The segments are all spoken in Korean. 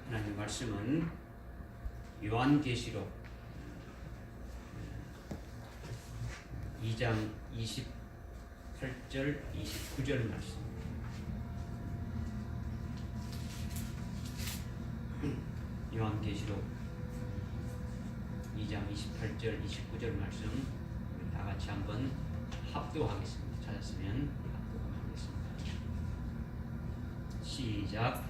하나님의 말씀은 요한계시록 2장 28절 29절 말씀. 요한계시록 2장 28절 29절 말씀 우리 다 같이 한번 합독하겠습니다. 찾았으면 합독하겠습니다. 시작.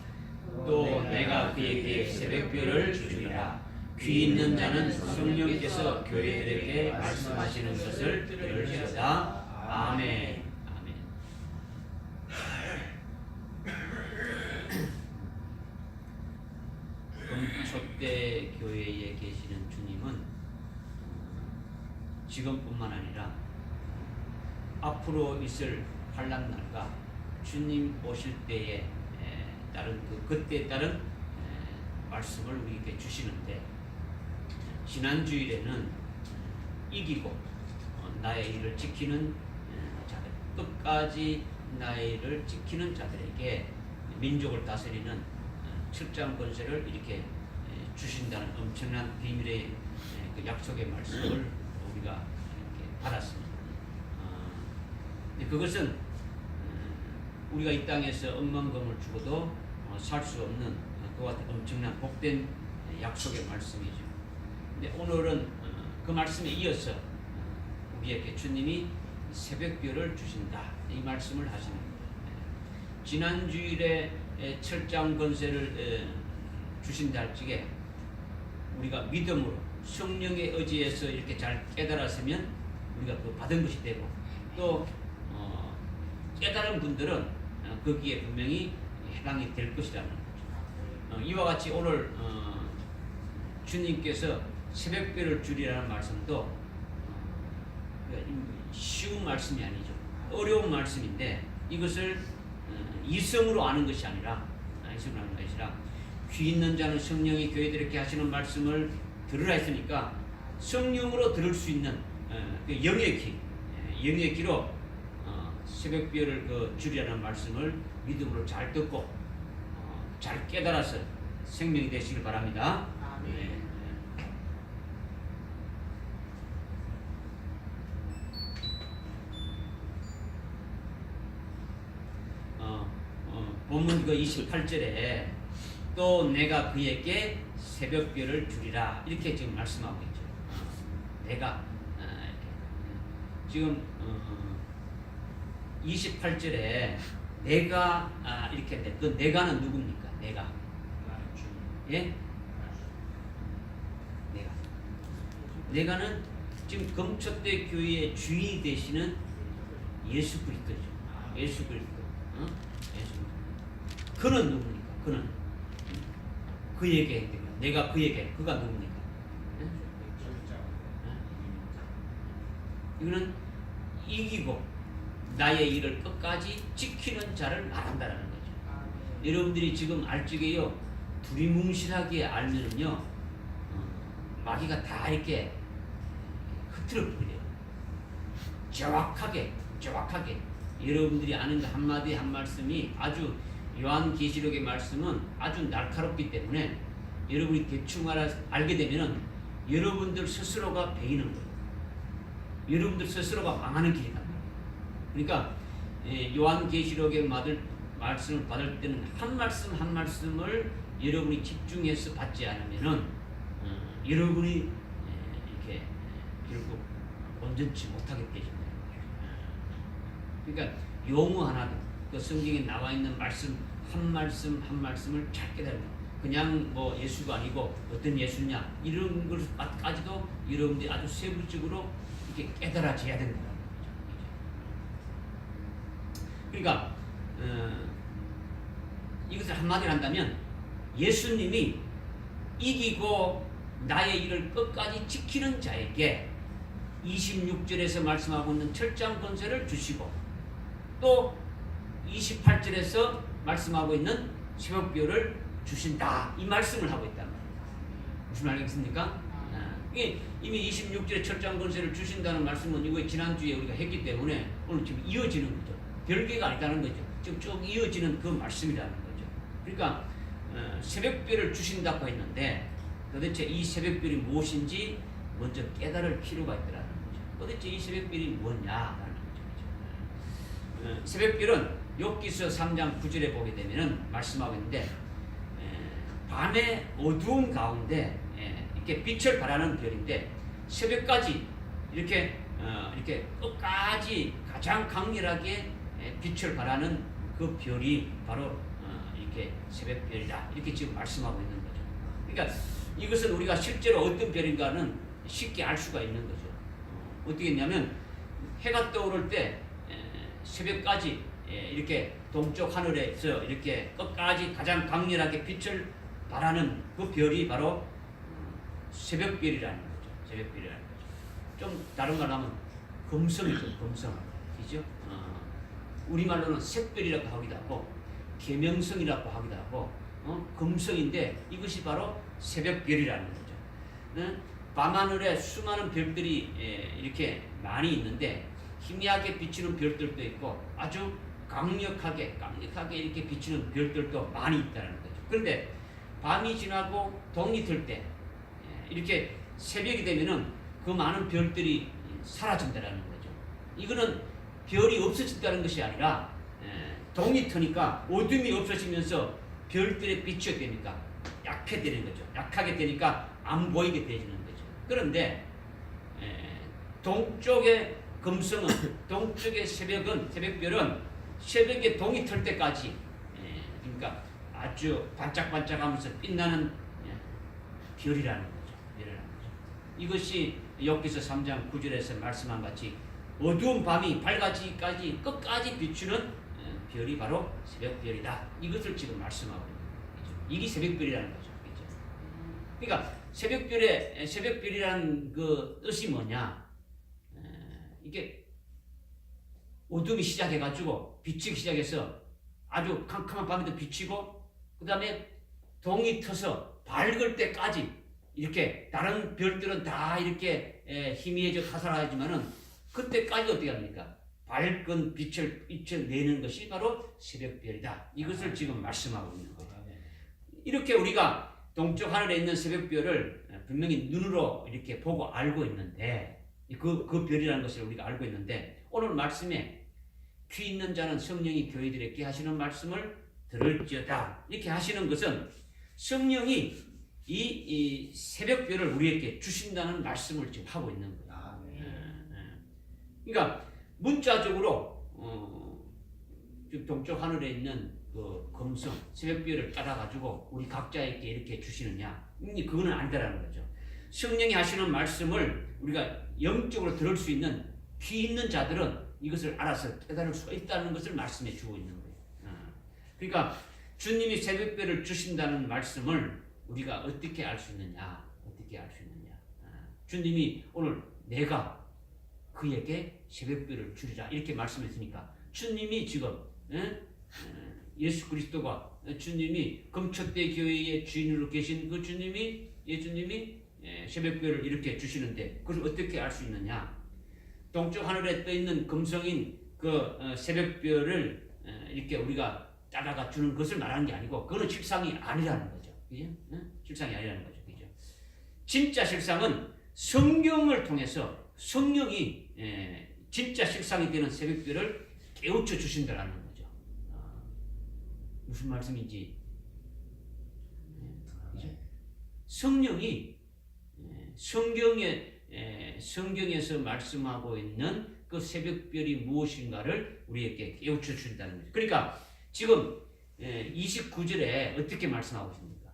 또 내가 그에게 새벽별을 주리라. 귀 있는 자는 성령께서 교회들에게 말씀하시는 것을 들을지어다. 아멘. 아멘. 금초대 교회에 계시는 주님은 지금뿐만 아니라 앞으로 있을 환난 날과 주님 오실 때에 따른 그때에 따른 말씀을 우리에게 주시는데, 지난 주일에는 이기고 나의 일을 지키는 자들, 끝까지 나의 일을 지키는 자들에게 민족을 다스리는 7장 권세를 이렇게 주신다는 엄청난 비밀의 그 약속의 말씀을 우리가 이렇게 받았습니다. 그것은 우리가 이 땅에서 억만금을 주고도 살 수 없는 그와 같은 엄청난 복된 약속의 말씀이죠. 근데 오늘은 그 말씀에 이어서 우리에게 주님이 새벽별을 주신다, 이 말씀을 하시는 겁니다. 지난 주일에 철장 권세를 주신다 할 적에 우리가 믿음으로 성령의 의지에서 이렇게 잘 깨달았으면 우리가 그 받은 것이 되고, 또 깨달은 분들은 거기에 분명히 해당이 될 것이라는 거죠. 이와 같이 오늘 주님께서 새벽별을 주리라는 말씀도 쉬운 말씀이 아니죠. 어려운 말씀인데, 이것을 이성으로 아는 것이 아니라 귀 있는 자는 성령이 교회들에게 하시는 말씀을 들으라 했으니까 성령으로 들을 수 있는 그 영의 귀로 새벽별을 주리라는 말씀을 믿음으로 잘 듣고 잘 깨달아서 생명이 되시길 바랍니다. 네. 본문 그 28절에 또 내가 그에게 새벽별을 주리라, 이렇게 지금 말씀하고 있죠. 내가 지금 28절에 내가 이렇게 돼. 그 내가는 누굽니까? 내가. 예? 내가는 지금 금초대 교회의 주인이 되시는 예수 그리스도죠. 예수 그리스도. 그는 누굽니까? 그는 그에게 내가 그에게, 그가 누굽니까? 이거는 이기고 나의 일을 끝까지 지키는 자를 말한다는 거죠. 여러분들이 지금 알적에요, 두리뭉실하게 알면은요, 마귀가 다 이렇게 흐트러버려요. 정확하게 여러분들이 아는 그 한마디 한 말씀이 아주, 요한계시록의 말씀은 아주 날카롭기 때문에 여러분이 대충 알게 되면은 여러분들 스스로가 베이는 거예요. 여러분들 스스로가 망하는 길이 갑니다. 그러니까 요한계시록의 말씀을 받을 때는 한 말씀 한 말씀을 여러분이 집중해서 받지 않으면은 여러분이 이렇게 결국 온전치 못하게 되신다. 그러니까 용어 하나도 그 성경에 나와 있는 말씀 한 말씀을 잘 깨달으면, 그냥 뭐 예수가 아니고 어떤 예수냐 이런 것까지도 여러분들이 아주 세부적으로 이렇게 깨달아져야 된다. 그러니까 이것을 한마디로 한다면 예수님이 이기고 나의 일을 끝까지 지키는 자에게 26절에서 말씀하고 있는 철장 권세를 주시고, 또 28절에서 말씀하고 있는 새벽별을 주신다, 이 말씀을 하고 있단 말이에요. 무슨 말이겠습니까? 이미 26절에 철장 권세를 주신다는 말씀은 이거 지난주에 우리가 했기 때문에 오늘 지금 이어지는 거죠. 별개가 아니다는 거죠. 지금 쭉 이어지는 그 말씀이라는 거죠. 그러니까 새벽별을 주신다고 했는데 도대체 이 새벽별이 무엇인지 먼저 깨달을 필요가 있더라는 거죠. 도대체 이 새벽별이 뭐냐라는 거죠. 새벽별은 욥기서 3장 9절에 보게 되면은 말씀하고 있는데 밤의 어두운 가운데 이렇게 빛을 발하는 별인데 새벽까지 이렇게 끝까지 가장 강렬하게 빛을 발하는 그 별이 바로 이렇게 새벽별이다 이렇게 지금 말씀하고 있는 거죠. 그러니까 이것은 우리가 실제로 어떤 별인가는 쉽게 알 수가 있는 거죠. 어떻게 했냐면 해가 떠오를 때 새벽까지 이렇게 동쪽 하늘에서 이렇게 끝까지 가장 강렬하게 빛을 발하는 그 별이 바로 새벽별이라는 거죠. 새벽별이라는 거죠. 좀 다른 말 하면 금성이죠. 금성. 그죠? 우리말로는 색별이라고 하기도 하고 계명성이라고 하기도 하고 금성인데 이것이 바로 새벽별이라는 거죠. 밤하늘에 수많은 별들이 이렇게 많이 있는데 희미하게 비치는 별들도 있고 아주 강력하게 이렇게 비치는 별들도 많이 있다는 거죠. 그런데 밤이 지나고 동이 들 때 이렇게 새벽이 되면은 그 많은 별들이 사라진다는 거죠. 이거는 별이 없어진다는 것이 아니라 동이 트니까 어둠이 없어지면서 별들의 빛이 되니까 약해지는 거죠. 약하게 되니까 안 보이게 되는 거죠. 그런데 동쪽의 금성은 동쪽의 새벽별은 새벽에 동이 틀 때까지 그러니까 아주 반짝반짝하면서 빛나는 별이라는 거죠. 이것이 욥기서 3장 9절에서 말씀한 같이 어두운 밤이 밝아지기까지 끝까지 비추는 별이 바로 새벽별이다. 이것을 지금 말씀하고 있는 거죠. 이게 새벽별이라는 거죠. 그렇죠? 그러니까 새벽별이라는 그 뜻이 뭐냐? 이게 어둠이 시작해가지고 비치기 시작해서 아주 캄캄한 밤에도 비치고 그 다음에 동이 터서 밝을 때까지 이렇게 다른 별들은 다 이렇게 희미해져 가사라지만은 그때까지 어떻게 합니까? 밝은 빛을 내는 것이 바로 새벽별이다. 이것을 지금 말씀하고 있는 거예요. 이렇게 우리가 동쪽 하늘에 있는 새벽별을 분명히 눈으로 이렇게 보고 알고 있는데 그 별이라는 것을 우리가 알고 있는데 오늘 말씀에 귀 있는 자는 성령이 교회들에게 하시는 말씀을 들을지어다 이렇게 하시는 것은 성령이 이 새벽별을 우리에게 주신다는 말씀을 지금 하고 있는 거예요. 그러니까 문자적으로 동쪽 하늘에 있는 그 금성 새벽별을 따라가지고 우리 각자에게 이렇게 주시느냐? 그거는 아니다라는 거죠. 성령이 하시는 말씀을 우리가 영적으로 들을 수 있는 귀 있는 자들은 이것을 알아서 깨달을 수가 있다는 것을 말씀해 주고 있는 거예요. 그러니까 주님이 새벽별을 주신다는 말씀을 우리가 어떻게 알 수 있느냐? 어떻게 알 수 있느냐? 주님이 오늘 내가 그에게 새벽별을 주리라 이렇게 말씀했으니까 주님이 지금 예수 그리스도가 주님이 금초대 교회의 주인으로 계신 그 주님이 예수님이 새벽별을 이렇게 주시는데 그걸 어떻게 알 수 있느냐? 동쪽 하늘에 떠 있는 금성인 그 새벽별을 이렇게 우리가 따라가 주는 것을 말하는 게 아니고 그거는 실상이 아니라는 거죠. 그죠? 실상이 아니라는 거죠. 그죠? 진짜 실상은 성경을 통해서 성령이 진짜 실상이 되는 새벽별을 깨우쳐 주신다라는 거죠. 무슨 말씀인지 그죠? 성령이 성경에서 말씀하고 있는 그 새벽별이 무엇인가를 우리에게 깨우쳐 준다는 거죠. 그러니까 지금 29절에 어떻게 말씀하고 있습니까?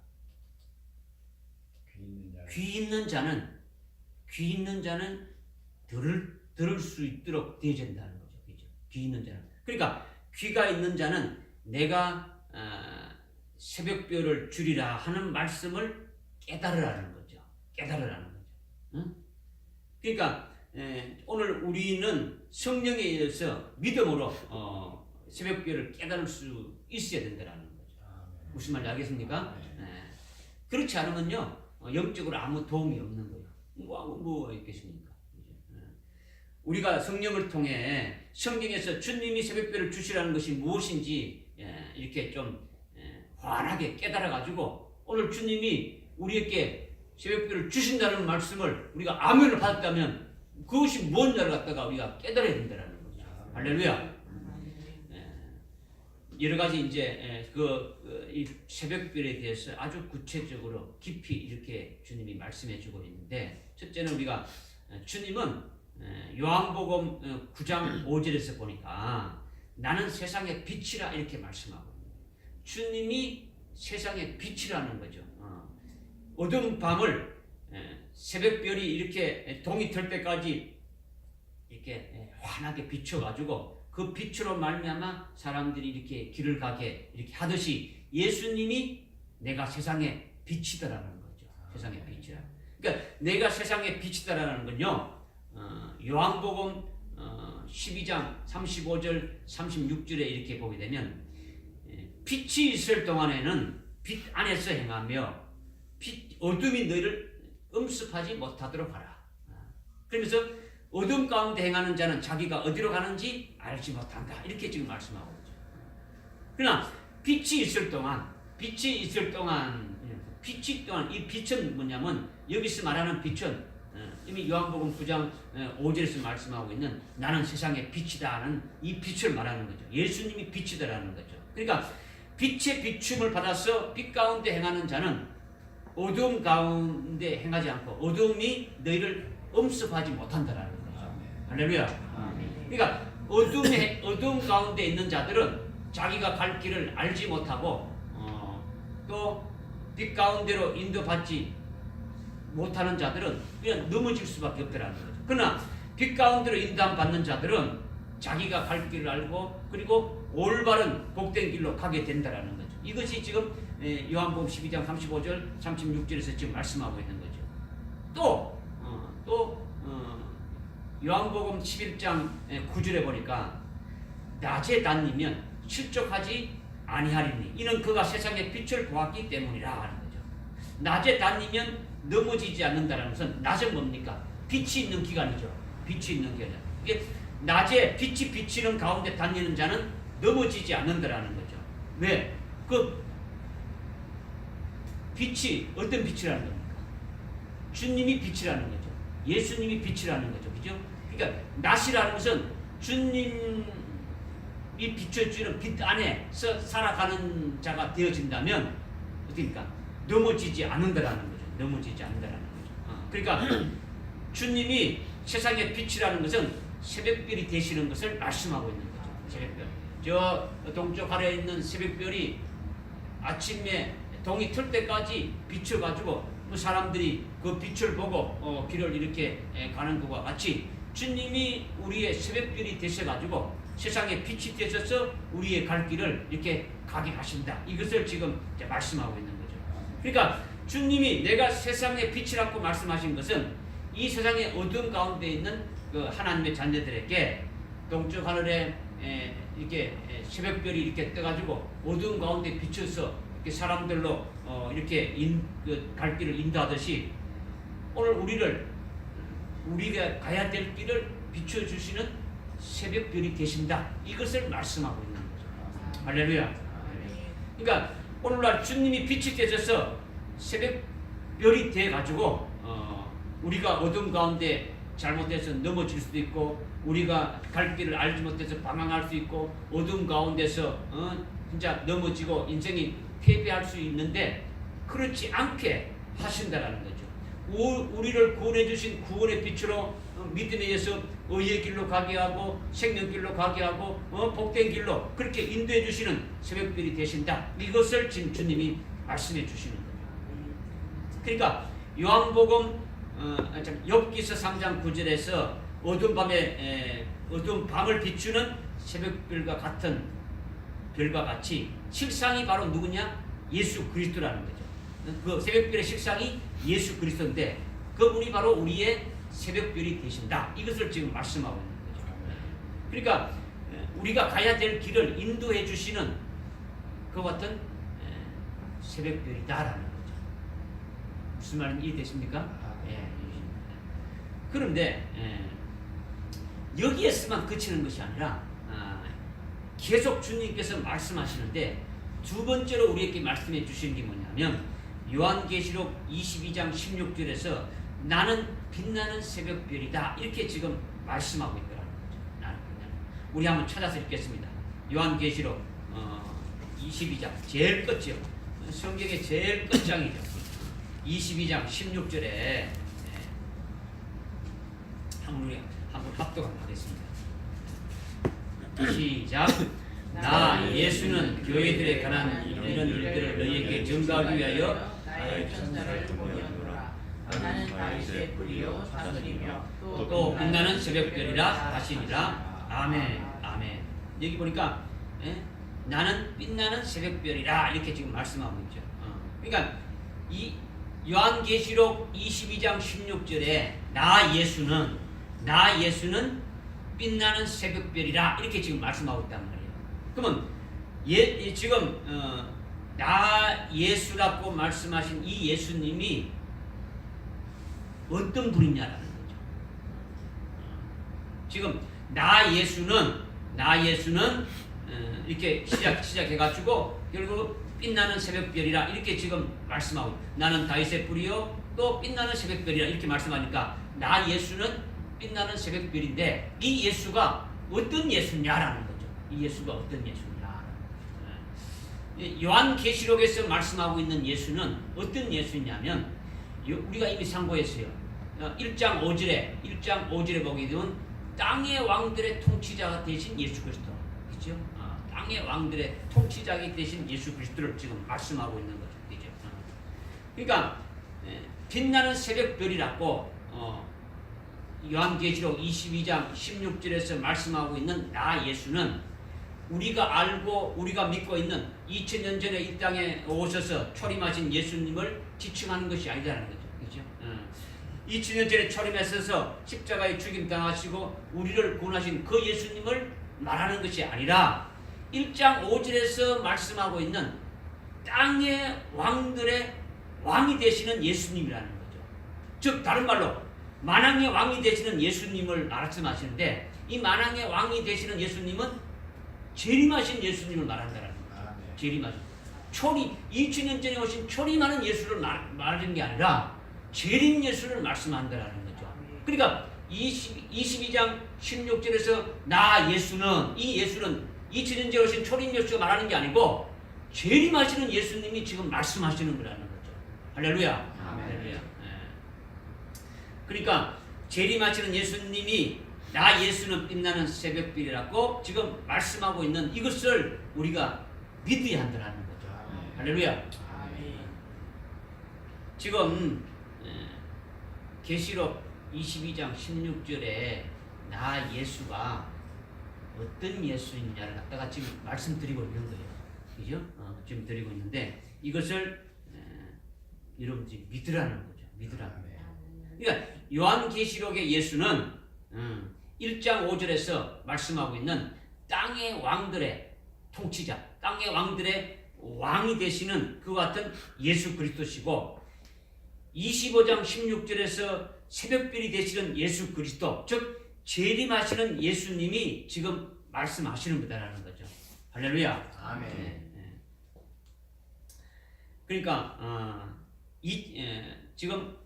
귀 있는 자는 들을 수 있도록 되어진다는 거죠. 그죠? 귀 있는 자는. 그러니까 귀가 있는 자는 내가 새벽별을 주리라 하는 말씀을 깨달으라는 거죠. 깨달으라는 거죠. 응? 그러니까 오늘 우리는 성령에 의해서 믿음으로 새벽별을 깨달을 수 있어야 된다는 거죠. 무슨 말인지 알겠습니까? 그렇지 않으면요 영적으로 아무 도움이 없는 거예요. 뭐 있겠습니까? 우리가 성령을 통해 성경에서 주님이 새벽별을 주시라는 것이 무엇인지 이렇게 좀 환하게 깨달아가지고 오늘 주님이 우리에게 새벽별을 주신다는 말씀을 우리가 아멘을 받았다면 그것이 뭔지를 갖다가 우리가 깨달아야 된다는 거죠. 할렐루야. 여러 가지 이제 이 새벽별에 대해서 아주 구체적으로 깊이 이렇게 주님이 말씀해 주고 있는데, 첫째는 우리가 주님은 요한복음 9장 5절에서 보니까 나는 세상의 빛이라 이렇게 말씀하고 있습니다. 주님이 세상의 빛이라는 거죠. 어두운 밤을 새벽별이 이렇게 동이 틀 때까지 이렇게 환하게 비춰가지고 그 빛으로 말미암아 사람들이 이렇게 길을 가게 이렇게 하듯이 예수님이 내가 세상의 빛이다라는 거죠. 세상의 빛이라. 그러니까 내가 세상의 빛이다라는 건요. 요한복음 12장 35절 36절에 이렇게 보게 되면 빛이 있을 동안에는 빛 안에서 행하며 어둠이 너희를 음습하지 못하도록 하라. 그러면서 어둠 가운데 행하는 자는 자기가 어디로 가는지 알지 못한다. 이렇게 지금 말씀하고 있죠. 그러나 빛이 있을 동안 이 빛은 뭐냐면 여기서 말하는 빛은 이미 요한복음 9장 5절에서 말씀하고 있는 나는 세상의 빛이다는 이 빛을 말하는 거죠. 예수님이 빛이다라는 거죠. 그러니까 빛의 비춤을 받아서 빛 가운데 행하는 자는 어두움 가운데 행하지 않고 어두움이 너희를 음습하지 못한다라는 거죠. 할렐루야. 그러니까 어두움 가운데 있는 자들은 자기가 갈 길을 알지 못하고 또 빛 가운데로 인도받지 못하는 자들은 그냥 넘어질 수밖에 없다라는 거죠. 그러나 빛 가운데로 인도받는 자들은 자기가 갈 길을 알고 그리고 올바른 복된 길로 가게 된다라는 거죠. 이것이 지금 요한복음 12장 35절 36절에서 지금 말씀하고 있는 거죠. 또 요한복음 11장 9절에 보니까 낮에 다니면 실족하지 아니하리니 이는 그가 세상의 빛을 보았기 때문이라 하는 거죠. 낮에 다니면 넘어지지 않는다는 것은 낮은 뭡니까? 빛이 있는 기간이죠. 빛이 있는 기간. 이게 낮에 빛이 비치는 가운데 다니는 자는 넘어지지 않는다라는 거죠. 왜? 그 빛이 어떤 빛이라는 겁니까? 주님이 빛이라는 거죠. 예수님이 빛이라는 거죠. 그죠? 그러니까 낮이라는 것은 주님이 비춰주는 빛 안에서 살아가는 자가 되어진다면 어떻습니까? 넘어지지 않는다라는 거죠. 넘어지지 않는다라는 거죠. 그러니까 주님이 세상의 빛이라는 것은 새벽별이 되시는 것을 말씀하고 있는 거죠. 새벽별. 저 동쪽 아래에 있는 새벽별이 아침에 동이 틀 때까지 비춰가지고 사람들이 그 빛을 보고 길을 이렇게 가는 것과 같이 주님이 우리의 새벽별이 되셔가지고 세상에 빛이 되셔서 우리의 갈 길을 이렇게 가게 하신다. 이것을 지금 말씀하고 있는 거죠. 그러니까 주님이 내가 세상의 빛이라고 말씀하신 것은 이 세상의 어두운 가운데 있는 그 하나님의 자녀들에게 동쪽 하늘에 이렇게 새벽별이 이렇게 떠가지고 어두운 가운데 비춰서 이렇게 사람들로 이렇게 갈 길을 인도하듯이 오늘 우리가 가야 될 길을 비춰주시는 새벽별이 되신다. 이것을 말씀하고 있는 거죠. 할렐루야. 그러니까 오늘날 주님이 빛이 되셔서 새벽별이 돼가지고 우리가 어둠 가운데 잘못해서 넘어질 수도 있고 우리가 갈 길을 알지 못해서 방황할 수 있고 어둠 가운데서 진짜 넘어지고 인생이 패배할 수 있는데 그렇지 않게 하신다라는 거죠. 우리를 구원해 주신 구원의 빛으로 믿음에 의해서 의의 길로 가게 하고 생명길로 가게 하고 복된 길로 그렇게 인도해 주시는 새벽별이 되신다. 이것을 지금 주님이 말씀해 주시는 거죠. 그러니까 요한복음 욥기서 3장 9절에서 어두운 밤을 비추는 새벽별과 같은 별과 같이 실상이 바로 누구냐? 예수 그리스도라는 거죠. 그 새벽별의 실상이 예수 그리스도인데 그분이 바로 우리의 새벽별이 되신다. 이것을 지금 말씀하고 있는 거죠. 그러니까 우리가 가야 될 길을 인도해 주시는 그 같은 새벽별이다라는 거죠. 무슨 말인지 이해되십니까? 그런데 여기에서만 그치는 것이 아니라 계속 주님께서 말씀하시는데 두 번째로 우리에게 말씀해 주신 게 뭐냐면 요한계시록 22장 16절에서 나는 빛나는 새벽별이다 이렇게 지금 말씀하고 있더라는 거죠. 나는 빛나는. 우리 한번 찾아서 읽겠습니다. 요한계시록 22장 제일 끝이요. 성경의 제일 끝장이죠. 22장 16절에 우리 한번 합독하도록 하겠습니다. 시작. 나 예수는 교회들에 관한 이런 일들을 너희에게 증거하기 위하여 나의 천사를 보내노라. 나는 다윗의 뿌리요 자손이며 또 빛나는 새벽별이라 하시니라. 아멘. 아멘. 여기 보니까 나는 빛나는 새벽별이라 이렇게 지금 말씀하고 있죠. 그러니까 이 요한계시록 22장 16절에 나 예수는 빛나는 새벽별이라 이렇게 지금 말씀하고 있단 말이에요. 그러면 지금 나 예수라고 말씀하신 이 예수님이 어떤 분이냐라는 거죠. 지금 나 예수는 이렇게 시작해가지고 결국 빛나는 새벽별이라 이렇게 지금 말씀하고 나는 다윗의 뿌리요 또 빛나는 새벽별이라 이렇게 말씀하니까 나 예수는 빛나는 새벽별인데 이 예수가 어떤 예수냐라는 거죠. 이 예수가 어떤 예수냐. 요한계시록에서 말씀하고 있는 예수는 어떤 예수냐면 우리가 이미 상고했어요. 1장 5절에 보게 되면 땅의 왕들의 통치자가 되신 예수 그리스도. 그렇죠? 땅의 왕들의 통치자가 되신 예수 그리스도를 지금 말씀하고 있는 거죠. 그렇죠? 그러니까 빛나는 새벽별이라고 요한계시록 22장 16절에서 말씀하고 있는 나 예수는 우리가 알고 우리가 믿고 있는 2000년 전에 이 땅에 오셔서 초림하신 예수님을 지칭하는 것이 아니라는 거죠. 그렇죠? 2000년 전에 초림하셔서 십자가에 죽임 당하시고 우리를 구원하신 그 예수님을 말하는 것이 아니라 1장 5절에서 말씀하고 있는 땅의 왕들의 왕이 되시는 예수님이라는 거죠. 즉 다른 말로 만왕의 왕이 되시는 예수님을 말씀하시는데 이 만왕의 왕이 되시는 예수님은 재림하신 예수님을 말한다는 거죠. 재림하신 2000년 전에 오신 초림하는 예수를 말하는 게 아니라 재림 예수를 말씀한다는 거죠. 그러니까 22장 16절에서 나 예수는 이 예수는 2000년 전에 오신 초림 예수가 말하는 게 아니고 재림하시는 예수님이 지금 말씀하시는 거라는 거죠. 할렐루야. 할렐루야. 그러니까 재림하시는 예수님이 나 예수는 빛나는 새벽별이라고 지금 말씀하고 있는 이것을 우리가 믿어야 한다는 거죠. 할렐루야. 지금 계시록 22장 16절에 나 예수가 어떤 예수님냐를 갖다가 지금 말씀드리고 있는 거예요. 그죠? 지금 드리고 있는데 이것을 여러분들이 믿으라는 거죠. 믿으라는 거예요. 그러니까 요한계시록의 예수는 1장 5절에서 말씀하고 있는 땅의 왕들의 통치자, 땅의 왕들의 왕이 되시는 그와 같은 예수 그리스도시고 25장 16절에서 새벽별이 되시는 예수 그리스도, 즉 재림하시는 예수님이 지금 말씀하시는 거다라는 거죠. 할렐루야. 아멘. 그러니까 지금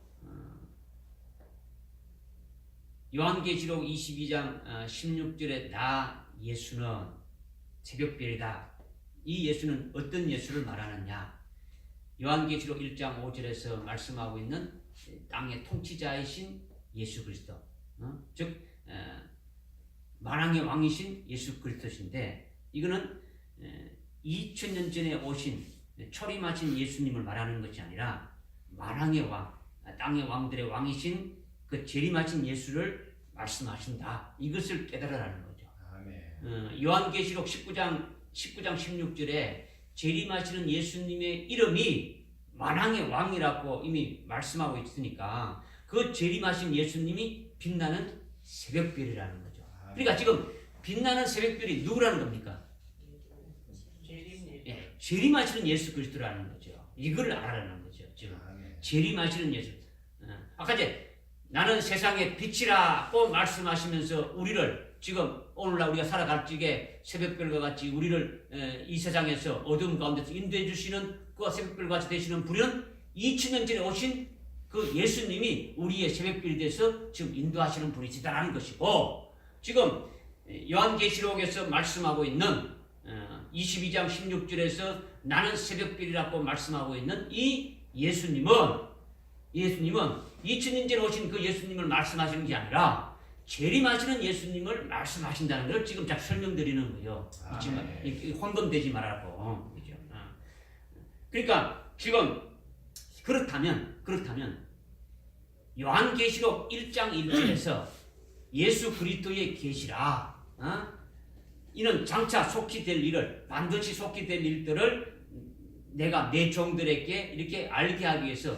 요한계시록 22장 16절에 나 예수는 새벽별이다. 이 예수는 어떤 예수를 말하느냐? 요한계시록 1장 5절에서 말씀하고 있는 땅의 통치자이신 예수 그리스도, 즉 만왕의 왕이신 예수 그리스도신데 이거는 2000년 전에 오신 초림하신 예수님을 말하는 것이 아니라 만왕의 왕, 땅의 왕들의 왕이신 그 재림하신 예수를 말씀하신다. 이것을 깨달으라는 거죠. 요한계시록 19장 16절에 재림하시는 예수님의 이름이 만왕의 왕이라고 이미 말씀하고 있으니까 그 재림하신 예수님이 빛나는 새벽별이라는 거죠. 그러니까 지금 빛나는 새벽별이 누구라는 겁니까? 재림하시는 예수 그리스도라는 거죠. 이걸 알아라는 거죠. 지금 재림하시는 예수. 아까 이제 나는 세상의 빛이라고 말씀하시면서 우리를 지금 오늘날 우리가 살아갈 적에 새벽별과 같이 우리를 이 세상에서 어두움 가운데서 인도해 주시는 그 새벽별 같이 되시는 분은 2000년 전에 오신 그 예수님이 우리의 새벽별이 돼서 지금 인도하시는 분이시다라는 것이고, 지금 요한계시록에서 말씀하고 있는 22장 16절에서 나는 새벽별이라고 말씀하고 있는 이 예수님은 2000년 전에 오신 그 예수님을 말씀하시는 게 아니라 재림하시는 예수님을 말씀하신다는 걸 지금 잘 설명드리는 거예요. 지금 혼돈되지 말라고. 그죠? 그러니까 지금 그렇다면 요한계시록 1장 1절에서 예수 그리스도의 계시라, 이는 장차 속히 될 일을, 반드시 속히 될 일들을 내가 내 종들에게 이렇게 알게 하기 위해서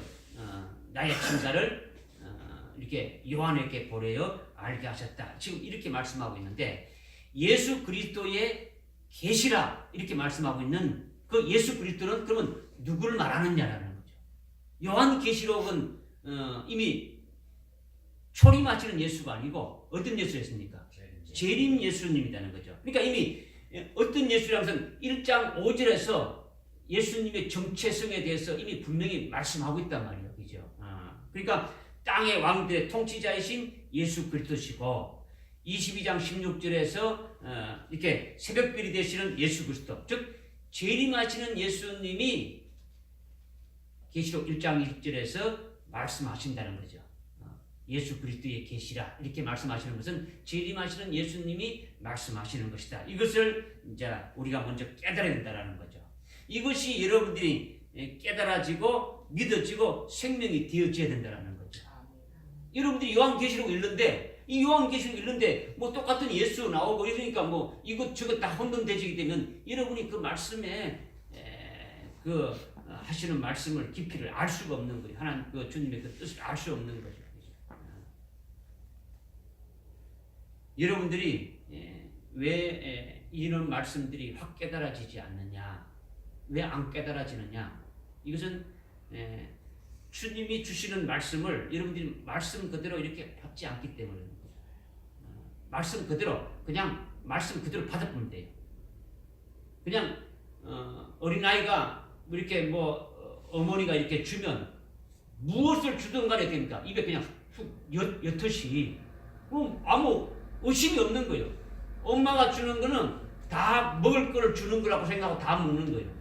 나의 천사를 이렇게 요한에게 보내어 알게 하셨다. 지금 이렇게 말씀하고 있는데, 예수 그리스도의 계시라 이렇게 말씀하고 있는 그 예수 그리스도는 그러면 누구를 말하느냐라는 거죠. 요한계시록은 이미 초림하시는 예수가 아니고 어떤 예수였습니까? 재림 예수님이라는 거죠. 그러니까 이미 어떤 예수라는 것은 1장 5절에서 예수님의 정체성에 대해서 이미 분명히 말씀하고 있단 말이에요. 그죠? 그러니까 땅의 왕들의 통치자이신 예수 그리스도시고, 22장 16절에서 이렇게 새벽별이 되시는 예수 그리스도, 즉 재림하시는 예수님이 계시록 1장 1절에서 말씀하신다는 거죠. 예수 그리스도의 계시라 이렇게 말씀하시는 것은 재림하시는 예수님이 말씀하시는 것이다. 이것을 이제 우리가 먼저 깨달아야 된다는 거죠. 이것이 여러분들이 깨달아지고 믿어지고 생명이 되어져야 된다는 거죠. 여러분들이 요한계시록 읽는데, 이 요한계시록 읽는데 뭐 똑같은 예수 나오고 이러니까 뭐 이것저것 다 혼돈되지게 되면 여러분이 그 말씀에 그 하시는 말씀을 깊이를 알 수가 없는 거예요. 하나님 그 주님의 그 뜻을 알 수 없는 거죠. 여러분들이 왜 이런 말씀들이 확 깨달아지지 않느냐, 왜 안 깨달아지느냐, 이것은 주님이 주시는 말씀을 여러분들이 말씀 그대로 이렇게 받지 않기 때문입니다. 말씀 그대로 그냥 말씀 그대로 받아보면 돼요. 그냥 어린아이가 이렇게 뭐 어머니가 이렇게 주면 무엇을 주든 간에 됩니까? 입에 그냥 훅 엿듯이 아무 의심이 없는 거예요. 엄마가 주는 거는 다 먹을 거를 주는 거라고 생각하고 다 먹는 거예요.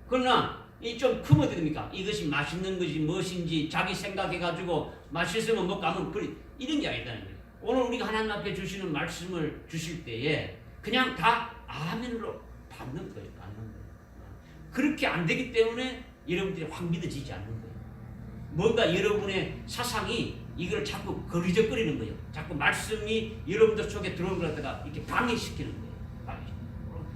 그러나 이 좀 크면 어떻게 됩니까? 이것이 맛있는 것이 무엇인지 자기 생각해가지고 맛있으면 먹고 안 먹으면 이런 게 아니다는 거예요. 오늘 우리가 하나님 앞에 주시는 말씀을 주실 때에 그냥 다 아멘으로 받는 거예요. 그렇게 안 되기 때문에 여러분들이 확 믿어지지 않는 거예요. 뭔가 여러분의 사상이 이걸 자꾸 거리적거리는 거예요. 자꾸 말씀이 여러분들 속에 들어오는 걸 갖다가 이렇게 방해시키는 거예요.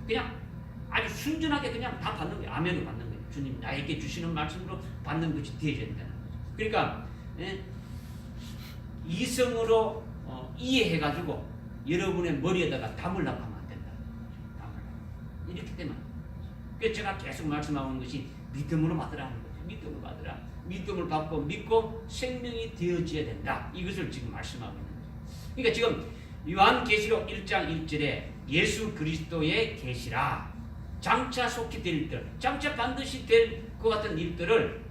그냥 아주 순전하게 그냥 다 받는 거예요. 아멘으로 받는 거예요. 주님 나에게 주시는 말씀으로 받는 것이 되어야 된다는 거죠. 그러니까 이성으로 이해해가지고 여러분의 머리에다가 담으려고 하면 안 된다는 거죠. 담으려고. 이렇게 되면 그래서 제가 계속 말씀하는 것이 믿음으로 받으라는 거죠. 믿음으로 받으라. 믿음을 받고 믿고 생명이 되어져야 된다. 이것을 지금 말씀하고 있는 거죠. 그러니까 지금 요한계시록 1장 1절에 예수 그리스도의 계시라, 장차 속히 될 일들, 장차 반드시 될 것 같은 일들을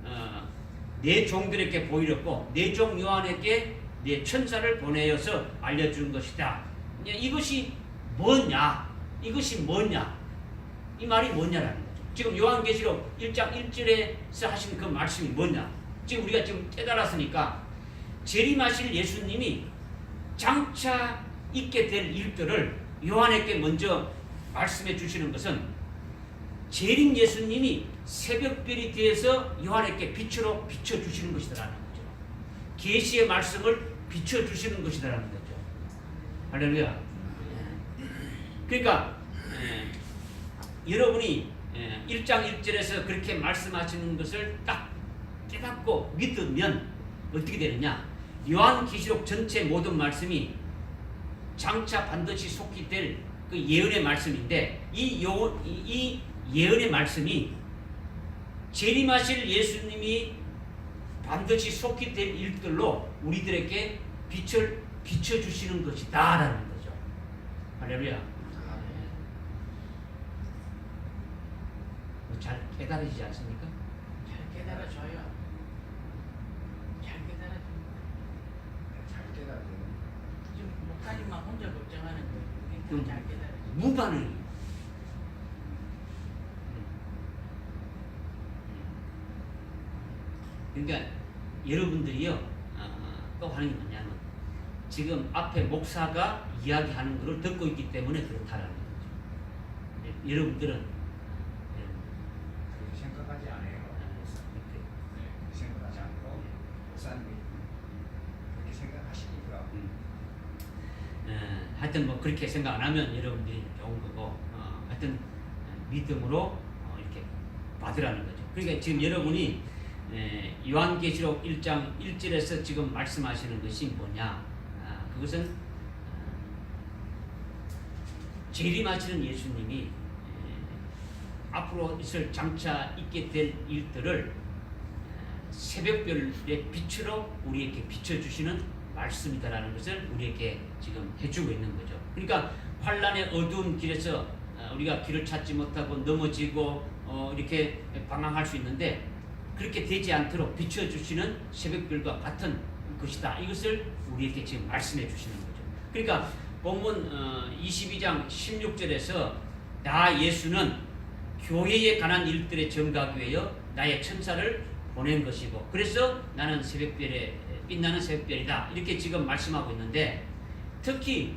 내 종들에게 보이렸고 내 종 요한에게 내 천사를 보내어서 알려준 것이다. 이것이 뭐냐? 이것이 뭐냐? 이 말이 뭐냐라는 거죠. 지금 요한계시록 1장 1절에서 하신 그 말씀이 뭐냐? 지금 우리가 지금 깨달았으니까 재림하실 예수님이 장차 있게 될 일들을 요한에게 먼저 말씀해 주시는 것은 재림 예수님이 새벽별이 되어서 요한에게 빛으로 비춰주시는 것이다라는 거죠. 계시의 말씀을 비춰주시는 것이다라는 거죠. 할렐루야. 그러니까 여러분이 1장 1절에서 그렇게 말씀하시는 것을 딱 깨닫고 믿으면 어떻게 되느냐? 요한계시록 전체 모든 말씀이 장차 반드시 속히 될 그 예언의 말씀인데, 이 예언의 말씀이 재림하실 예수님이 반드시 속히 될 일들로 우리들에게 비춰주시는 것이다라는 거죠. 할렐루야. 잘 깨달으시지 않습니까? 잘 깨달아줘요. 잘 깨달아줍니다. 잘 깨달아요. 지금 목사님만 혼자 걱정하는데 우리 음. 다잘 깨달아줘. 무반응이. 그러니까 여러분들이요, 또 하는 게 뭐냐면 지금 앞에 목사가 이야기하는 것을 듣고 있기 때문에 그렇다라는 거죠. 여러분들은 그렇게 생각하지 않아요. 그렇게 생각하지 않고 목사님이 그렇게 생각하시니까 하여튼 뭐 그렇게 생각 안 하면 여러분들이 좋은 거고, 하여튼 믿음으로 이렇게 받으라는 거죠. 그러니까 지금 여러분이 요한계시록 1장 1절에서 지금 말씀하시는 것이 뭐냐? 그것은 재림하시는 예수님이 앞으로 있을 장차 있게 될 일들을 새벽별의 빛으로 우리에게 비춰주시는 말씀이다라는 것을 우리에게 지금 해주고 있는 거죠. 그러니까 환란의 어두운 길에서 우리가 길을 찾지 못하고 넘어지고 이렇게 방황할 수 있는데 그렇게 되지 않도록 비춰주시는 새벽별과 같은 것이다. 이것을 우리에게 지금 말씀해 주시는 거죠. 그러니까 본문 22장 16절에서 나 예수는 교회에 관한 일들에 증거하기 위하여 나의 천사를 보낸 것이고 그래서 나는 새벽별에 빛나는 새벽별이다. 이렇게 지금 말씀하고 있는데 특히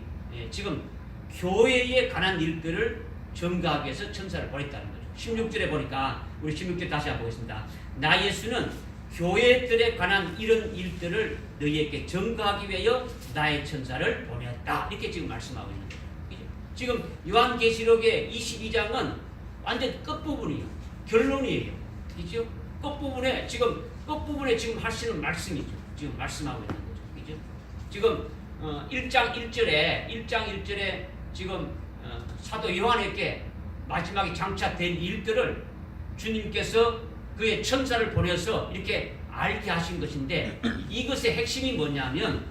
지금 교회에 관한 일들을 증거하기 위해서 천사를 보냈다는 거죠. 16절에 보니까 우리 16절 다시 한번 보겠습니다. 나 예수는 교회들에 관한 이런 일들을 너희에게 증거하기 위하여 나의 천사를 보냈다. 이렇게 지금 말씀하고 있는 거죠. 지금 요한계시록의 22장은 완전 끝부분이에요. 결론이에요. 그죠? 끝부분에 지금 하시는 말씀이죠. 지금 말씀하고 있는 거죠. 그죠? 지금 1장 1절에 지금 사도 요한에게 마지막에 장차된 일들을 주님께서 그의 천사를 보내서 이렇게 알게 하신 것인데 이것의 핵심이 뭐냐면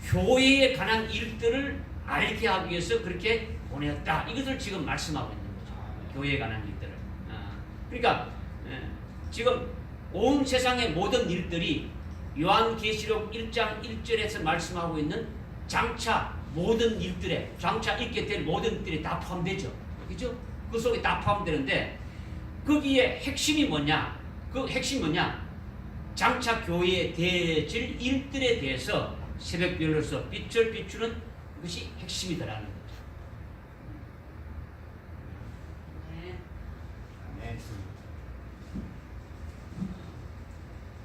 교회에 관한 일들을 알게 하기 위해서 그렇게 보냈다. 이것을 지금 말씀하고 있는 거죠. 교회에 관한 일들을. 그러니까 지금 온 세상의 모든 일들이 요한계시록 1장 1절에서 말씀하고 있는 장차 모든 일들에 장차 있게 될 모든 일들이 다 포함되죠. 그죠? 그 속에 다 포함되는데 거기에 핵심이 뭐냐? 그 핵심이 뭐냐? 장차 교회에 대해질 일들에 대해서 새벽별로서 빛을 비추는 것이 핵심이다라는 거죠. 네.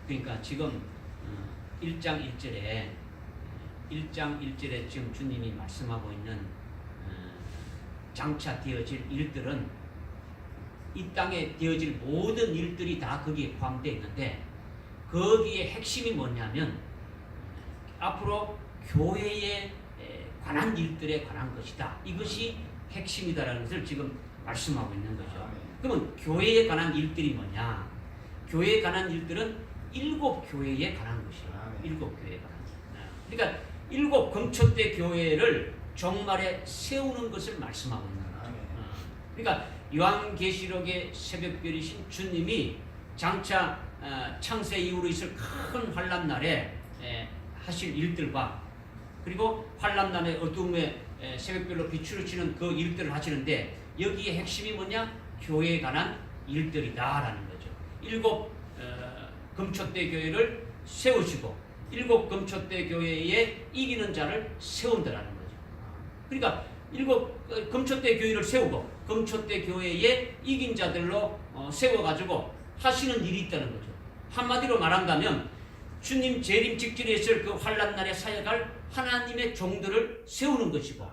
그러니까 지금 1장 1절에 지금 주님이 말씀하고 있는 장차 되어질 일들은 이 땅에 되어질 모든 일들이 다 거기에 포함되어 있는데 거기에 핵심이 뭐냐면 앞으로 교회에 관한 일들에 관한 것이다. 이것이 핵심이다라는 것을 지금 말씀하고 있는 거죠. 그러면 교회에 관한 일들이 뭐냐? 교회에 관한 일들은 7 교회에 관한 것이에요. 7 교회에 관한. 그러니까 7 금초대 교회를 종말에 세우는 것을 말씀하고 있는 거죠. 그러니까 요한계시록의 새벽별이신 주님이 장차 창세 이후로 있을 큰 환란 날에 하실 일들과 그리고 환란 날의 어둠에 새벽별로 빛을 치는 그 일들을 하시는데 여기에 핵심이 뭐냐? 교회에 관한 일들이다라는 거죠. 7 금초대 교회를 세우시고 7 금초대 교회에 이기는 자를 세운다라는 거죠. 그러니까 7 금초대 교회를 세우고 금초대 교회에 이긴 자들로 세워가지고 하시는 일이 있다는 거죠. 한마디로 말한다면 주님 재림 직전에 있을 그 환란 날에 사역할 하나님의 종들을 세우는 것이고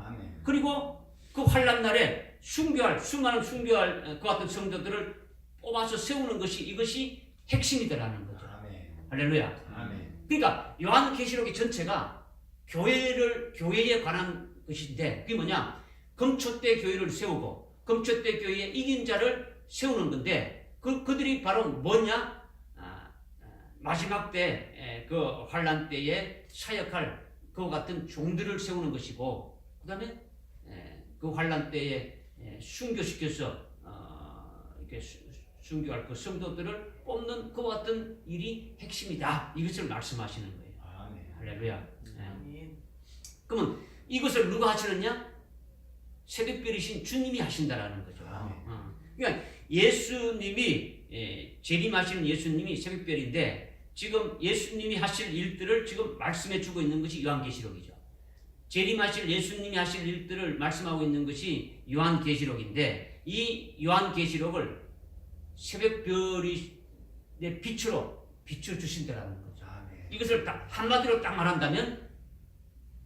그리고 그 환란 날에 수많은 순교할 그 같은 성도들을 뽑아서 세우는 것이 이것이 핵심이다라는 거죠. 할렐루야. 그러니까 요한계시록의 전체가 교회에 관한 것인데 그게 뭐냐? 금초대 교회를 세우고 금초대 교회에 이긴 자를 세우는 건데 그들이 바로 뭐냐? 마지막 때 그 환란 때에 사역할 그 같은 종들을 세우는 것이고 그 다음에 그 환란 때에 순교시켜서 이렇게 순교할 그 성도들을 뽑는 그와 같은 일이 핵심이다. 이것을 말씀하시는 거예요. 아멘. 할렐루야. 아멘. 그러면 이것을 누가 하시느냐? 새벽별이신 주님이 하신다라는 거죠. 그러니까 예수님이 재림하시는 예수님이 새벽별인데 지금 예수님이 하실 일들을 지금 말씀해 주고 있는 것이 요한계시록이죠. 재림하실 예수님이 하실 일들을 말씀하고 있는 것이 요한계시록인데 이 요한계시록을 새벽별의 빛으로 비춰주신다라는 거죠. 아멘. 이것을 딱 한마디로 딱 말한다면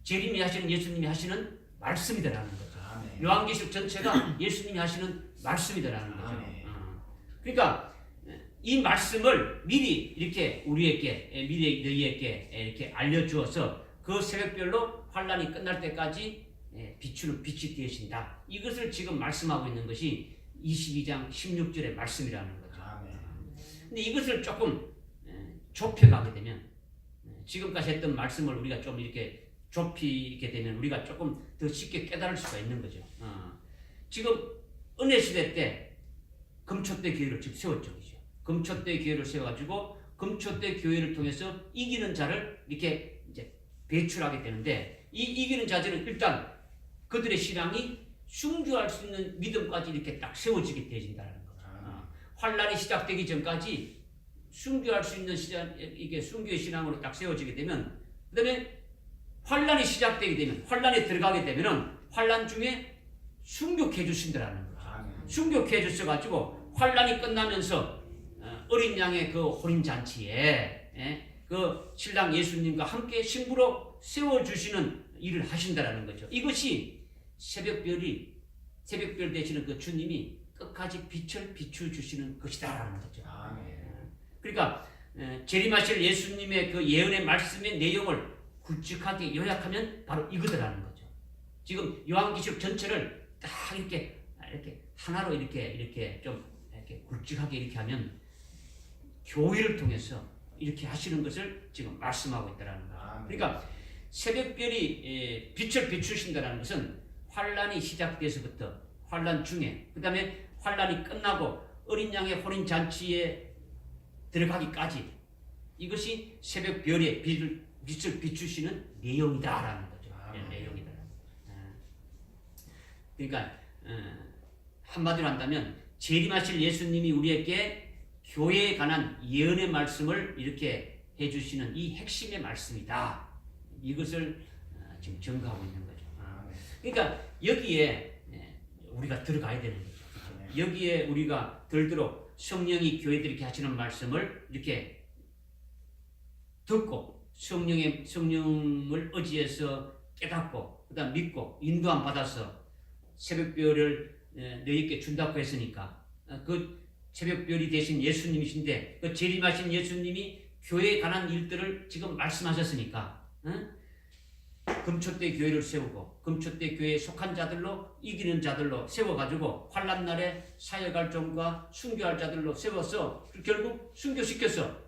재림이 하시는 예수님이 하시는 말씀이다라는 거죠. 아멘. 요한계시록 전체가 예수님이 하시는 말씀이다라는 거죠. 아멘. 그러니까 이 말씀을 미리 이렇게 우리에게 미리 너희에게 이렇게 알려주어서 그 새벽별로 환란이 끝날 때까지 비추는 빛이 되신다. 이것을 지금 말씀하고 있는 것이 22장 16절의 말씀이라는 거죠. 아멘. 근데 이것을 조금 좁혀가게 되면 지금까지 했던 말씀을 우리가 좀 이렇게 좁히게 되면 우리가 조금 더 쉽게 깨달을 수가 있는 거죠. 지금 은혜 시대 때 금초대 교회를 지금 세웠죠. 그죠? 금초대 교회를 세워가지고 금초대 교회를 통해서 이기는 자를 이렇게 이제 배출하게 되는데 이 이기는 자들은 일단 그들의 신앙이 순교할 수 있는 믿음까지 이렇게 딱 세워지게 되어진다는 거죠. 환란이 시작되기 전까지 순교할 수 있는 이게 순교의 신앙으로 딱 세워지게 되면 그다음에 환란이 시작되게 되면 환란에 들어가게 되면은 환란 중에 순교해 주신다라는 거죠. 순교해 주셔가지고 환란이 끝나면서 어린 양의 그 혼인 잔치에 그 신랑 예수님과 함께 신부로 세워 주시는 일을 하신다라는 거죠. 이것이 새벽별 되시는 그 주님이 끝까지 빛을 비추어 주시는 것이다라는 거죠. 그러니까 재림하실 예수님의 그 예언의 말씀의 내용을 굵직하게 요약하면 바로 이거더라는 거죠. 지금 요한계시록 전체를 딱 이렇게 하나로 이렇게 좀 이렇게 굵직하게 이렇게 하면 교회를 통해서 이렇게 하시는 것을 지금 말씀하고 있다라는 거죠. 그러니까 새벽별이 빛을 비추신다는 것은 환란이 시작돼서부터 환란 중에 그다음에 환란이 끝나고 어린 양의 혼인 잔치에 들어가기까지 이것이 새벽별의 빛을 비추시는 내용이다라는 거죠. 내용이다. 그러니까 한마디로 한다면 재림하실 예수님이 우리에게 교회에 관한 예언의 말씀을 이렇게 해주시는 이 핵심의 말씀이다. 이것을 지금 증거하고 있는 거죠. 그러니까 여기에 우리가 들어가야 되는 거죠. 여기에 우리가 들도록 성령이 교회들이 이렇게 하시는 말씀을 이렇게 듣고 성령을 의지해서 깨닫고 그다음 믿고 인도함 받아서 새벽별을 너희에게 준다고 했으니까 그 새벽별이 되신 예수님이신데 그 재림하신 예수님이 교회에 관한 일들을 지금 말씀하셨으니까 금초대 교회를 세우고 금초대 교회에 속한 자들로 이기는 자들로 세워가지고 환난 날에 사역할 종과 순교할 자들로 세워서 결국 순교시켜서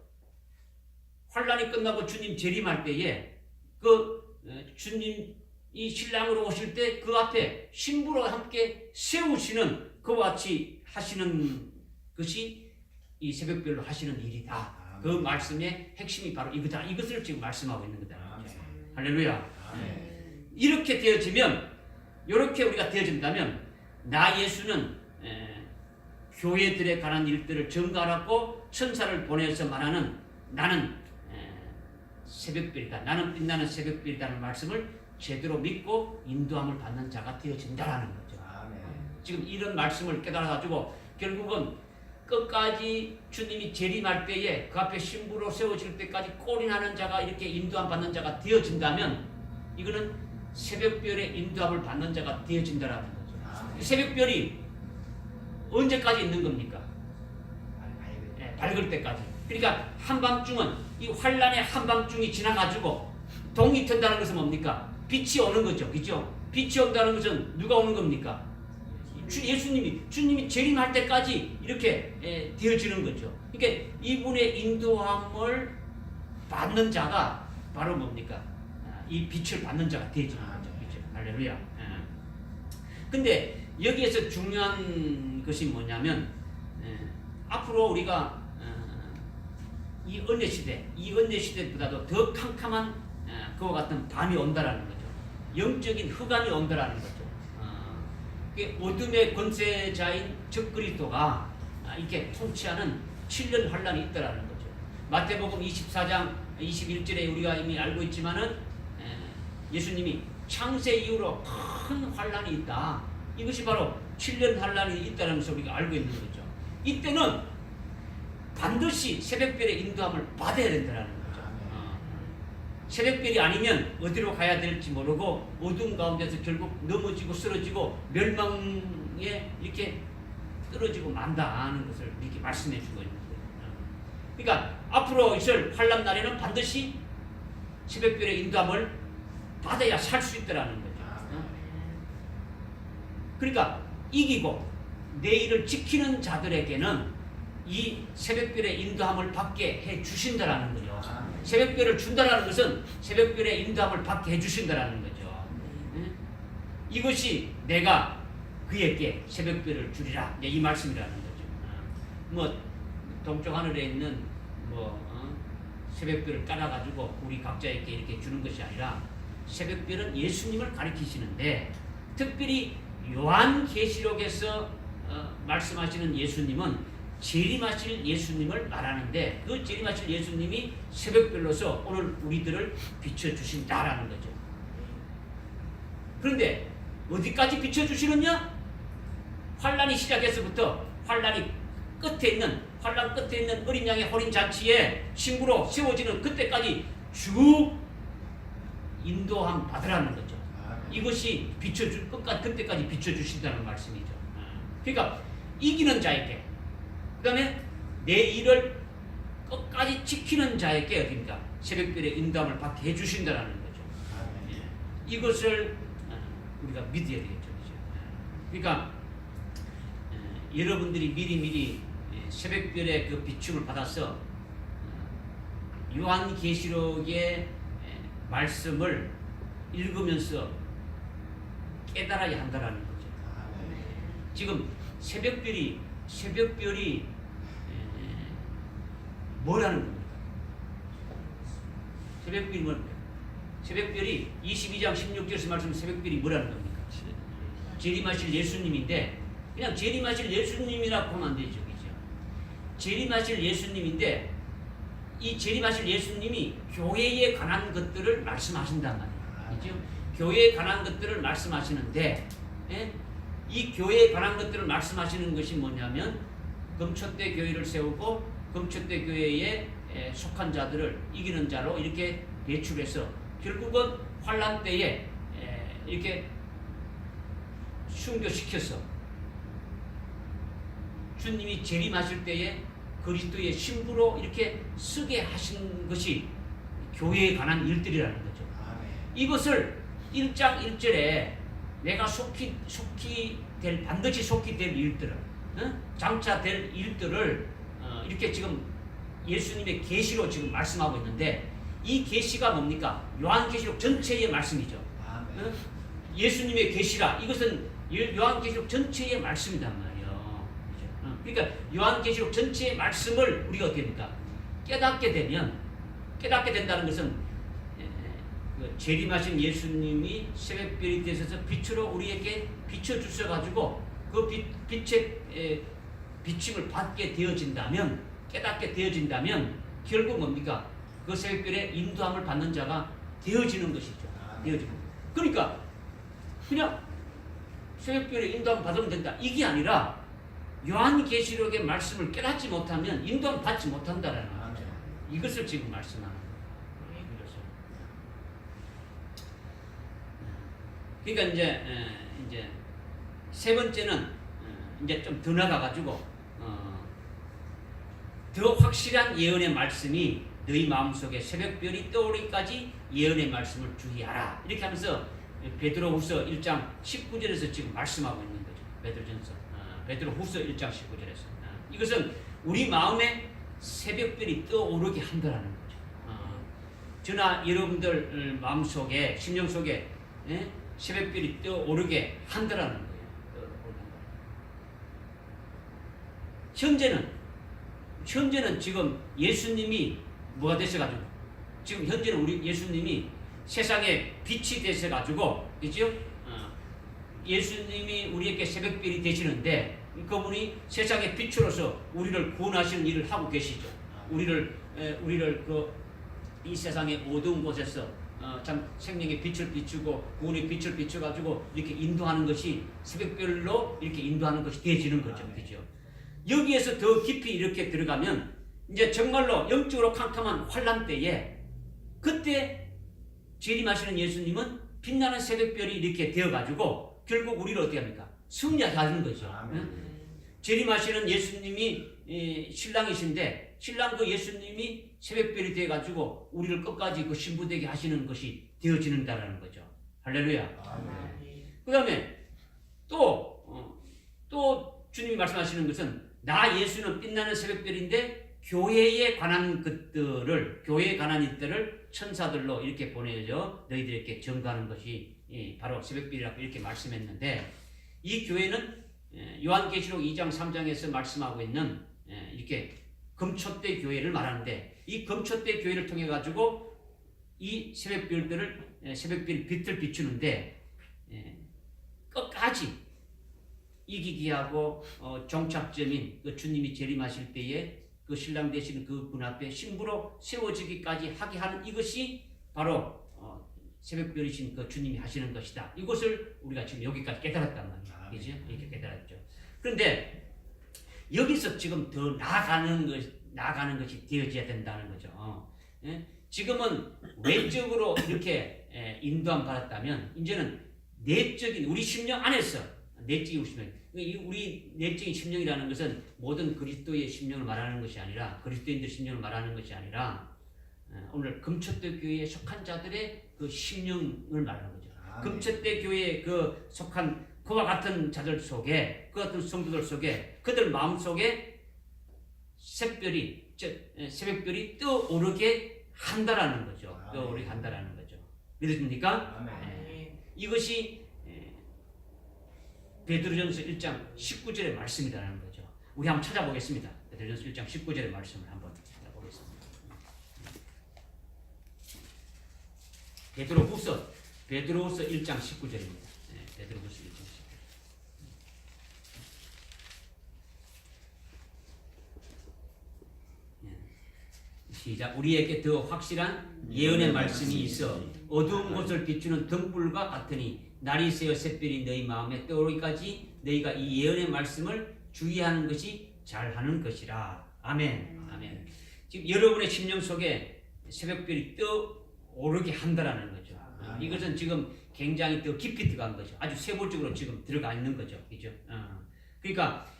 환란이 끝나고 주님 재림할 때에 그 주님이 신랑으로 오실 때 그 앞에 신부로 함께 세우시는 그와 같이 하시는 것이 이 새벽별로 하시는 일이다. 그 말씀의 핵심이 바로 이거다. 이것을 지금 말씀하고 있는 거다. 할렐루야. 이렇게 되어지면 이렇게 우리가 되어진다면 나 예수는 교회들에 관한 일들을 증거하라고 천사를 보내서 말하는 나는 새벽별이다. 나는 빛나는 새벽별이다는 말씀을 제대로 믿고 인도함을 받는 자가 되어진다라는 거죠. 지금 이런 말씀을 깨달아가지고 결국은 끝까지 주님이 재림할 때에 그 앞에 신부로 세워질 때까지 꼬린하는 자가 이렇게 인도함 받는 자가 되어진다면 이거는 새벽별의 인도함을 받는 자가 되어진다라는 거죠. 새벽별이 언제까지 있는 겁니까? 밝을 때까지. 그러니까 한밤중은 이 환란의 한밤중이 지나가지고 동이 튼다는 것은 뭡니까? 빛이 오는 거죠. 그죠? 빛이 온다는 것은 누가 오는 겁니까? 주님이 재림할 때까지 이렇게 되어지는 거죠. 그러니까 이분의 인도함을 받는 자가 바로 뭡니까? 이 빛을 받는 자가 되어지는 거죠. 그죠? 할렐루야. 근데 여기에서 중요한 것이 뭐냐면 앞으로 우리가 이 은혜 시대보다도 더 캄캄한 그와 같은 밤이 온다라는 거죠. 영적인 흑암이 온다라는 거죠. 어둠의 권세자인 적그리스도가 이렇게 통치하는 7년 환란이 있다라는 거죠. 마태복음 24장 21절에 우리가 이미 알고 있지만은 예수님이 창세 이후로 큰 환란이 있다. 이것이 바로 7년 환란이 있다는 것을 우리가 알고 있는 거죠. 이때는 반드시 새벽별의 인도함을 받아야 된다는 거죠. 새벽별이 아니면 어디로 가야 될지 모르고 어둠 가운데서 결국 넘어지고 쓰러지고 멸망에 이렇게 떨어지고 만다는 것을 이렇게 말씀해 주고 있는 거예요. 그러니까 앞으로 있을 환란 날에는 반드시 새벽별의 인도함을 받아야 살 수 있다는 거죠. 그러니까 이기고 내일을 지키는 자들에게는 이 새벽별의 인도함을 받게 해 주신다라는 거죠. 새벽별을 준다라는 것은 새벽별의 인도함을 받게 해 주신다라는 거죠. 이것이 내가 그에게 새벽별을 주리라. 이 말씀이라는 거죠. 뭐 동쪽 하늘에 있는 새벽별을 깔아가지고 우리 각자에게 이렇게 주는 것이 아니라 새벽별은 예수님을 가리키시는데 특별히 요한계시록에서 말씀하시는 예수님은 재림하실 예수님을 말하는데 그 재림하실 예수님이 새벽별로서 오늘 우리들을 비춰주신다라는 거죠. 그런데 어디까지 비춰주시느냐? 환란이 시작해서부터 환란 끝에 있는 어린 양의 호린 잔치에 신부로 세워지는 그때까지 쭉 인도함 받으라는 거죠. 이것이 비춰줄 끝까지 그때까지 비춰주신다는 말씀이죠. 그러니까 이기는 자에게, 그 다음에 내 일을 끝까지 지키는 자에게 어딘가 새벽별의 인도함을 받게 해주신다는 거죠. 이것을 우리가 믿어야 되겠죠. 그러니까 여러분들이 미리 새벽별의 그 비춤을 받아서 요한계시록의 말씀을 읽으면서 깨달아야 한다는 거죠. 지금 새벽별이 뭐라는 겁니까? 새벽별이 뭡니까? 새벽별이 22장 16절에서 말씀 새벽별이 뭐라는 겁니까? 재림하실 예수님인데 그냥 재림하실 예수님이라고 하면 안 되죠. 그죠? 재림하실 예수님인데 이 재림하실 예수님이 교회에 관한 것들을 말씀하신단 말이에요. 그죠? 교회에 관한 것들을 말씀하시는데 이 교회에 관한 것들을 말씀하시는 것이 뭐냐면 금초대 교회를 세우고 금초대 교회에 속한 자들을 이기는 자로 이렇게 배출해서 결국은 환란 때에 이렇게 순교시켜서 주님이 재림하실 때에 그리스도의 신부로 이렇게 쓰게 하신 것이 교회에 관한 일들이라는 거죠. 이것을 1장 1절에 내가 반드시 속히 될 일들을 장차 될 일들을 이렇게 지금 예수님의 계시로 지금 말씀하고 있는데 이 계시가 뭡니까? 요한계시록 전체의 말씀이죠. 예수님의 계시라 이것은 요한계시록 전체의 말씀이란 말이에요. 그러니까 요한계시록 전체의 말씀을 우리가 어떻게 합니까? 깨닫게 된다는 것은 재림하신 예수님이 새벽별이 되셔서 빛으로 우리에게 비춰주셔가지고 그 빛의 비침을 받게 되어진다면 깨닫게 되어진다면 결국 뭡니까? 그 새벽별의 인도함을 받는 자가 되어지는 것이죠. 되어지는 것. 그러니까 그냥 새벽별의 인도함을 받으면 된다. 이게 아니라 요한계시록의 말씀을 깨닫지 못하면 인도함을 받지 못한다라는 거죠. 이것을 지금 말씀하는 거예요. 그러니까 이제 세 번째는 이제 좀 더 나가가지고 더 확실한 예언의 말씀이 너희 마음속에 새벽별이 떠오르기까지 예언의 말씀을 주의하라. 이렇게 하면서 베드로후서 1장 19절에서 지금 말씀하고 있는 거죠. 베드로후서 1장 19절에서 이것은 우리 마음에 새벽별이 떠오르게 한다라는 거죠. 저나 여러분들 마음속에 심령 속에 새벽별이 떠오르게 한다라는 거예요. 현재는 지금 예수님이 뭐가 되셔가지고 지금 현재는 우리 예수님이 세상에 빛이 되셔가지고 그죠? 예수님이 우리에게 새벽별이 되시는데 그분이 세상의 빛으로서 우리를 구원하시는 일을 하고 계시죠. 우리를 이 세상의 어두운 곳에서 참 생명의 빛을 비추고 구원의 빛을 비춰가지고 이렇게 인도하는 것이 새벽별로 이렇게 인도하는 것이 되어지는 거죠. 그죠? 여기에서 더 깊이 이렇게 들어가면 이제 정말로 영적으로 캄캄한 환란 때에 그때 재림하시는 예수님은 빛나는 새벽별이 이렇게 되어가지고 결국 우리를 어떻게 합니까? 승리하는 거죠. 재림하시는 예수님이 신랑이신데 신랑 그 예수님이 새벽별이 되어가지고 우리를 끝까지 그 신부되게 하시는 것이 되어지는다라는 거죠. 할렐루야. 그 다음에 또 주님이 말씀하시는 것은 나 예수는 빛나는 새벽별인데 교회에 관한 일들을 천사들로 이렇게 보내줘 너희들에게 전가하는 것이 바로 새벽별이라고 이렇게 말씀했는데 이 교회는 요한계시록 2장 3장에서 말씀하고 있는 이렇게 금초대 교회를 말하는데 이 금초대 교회를 통해 가지고 이 새벽별 빛을 비추는데 끝까지 이기게 하고 종착점인 그 주님이 재림하실 때에 그 신랑 되시는 그분 앞에 신부로 세워지기까지 하게 하는 이것이 바로 새벽별이신 그 주님이 하시는 것이다. 이것을 우리가 지금 여기까지 깨달았단 말이에요. 그죠? 이렇게 깨달았죠. 그런데 여기서 지금 더 나아가는 것이 되어져야 된다는 거죠. 지금은 외적으로 이렇게 인도함 받았다면 이제는 내적인 우리 심령 안에서 내적인 심령, 우리 내적인 심령이라는 것은 모든 그리스도의 심령을 말하는 것이 아니라 그리스도인들 심령을 말하는 것이 아니라 오늘 금초대 교회에 속한 자들의 그 심령을 말하는 거죠. 금초대 교회에 그 속한 그와 같은 자들 속에 그 같은 성도들 속에 그들 마음 속에 새벽별이 떠오르게 한다라는 거죠. 떠오르게 한다라는 거죠. 믿으십니까? 이것이 베드로전서 1장 19절의 말씀이라는 거죠. 우리 한번 찾아보겠습니다. 베드로전서 1장 19절의 말씀을 한번 찾아보겠습니다. 베드로후서 1장 19절입니다. 베드로후서 1장 19절. 시작. 우리에게 더 확실한 예언의 말씀이 있어 어두운 곳을 비추는 등불과 같으니 날이 새어 샛별이 너희 마음에 떠오르기까지 너희가 이 예언의 말씀을 주의하는 것이 잘하는 것이라. 아멘. 아멘. 지금 여러분의 심령 속에 새벽별이 떠오르게 한다라는 거죠. 이것은 지금 굉장히 더 깊이 들어간 거죠. 아주 세부적으로 지금 들어가 있는 거죠. 그죠? 그러니까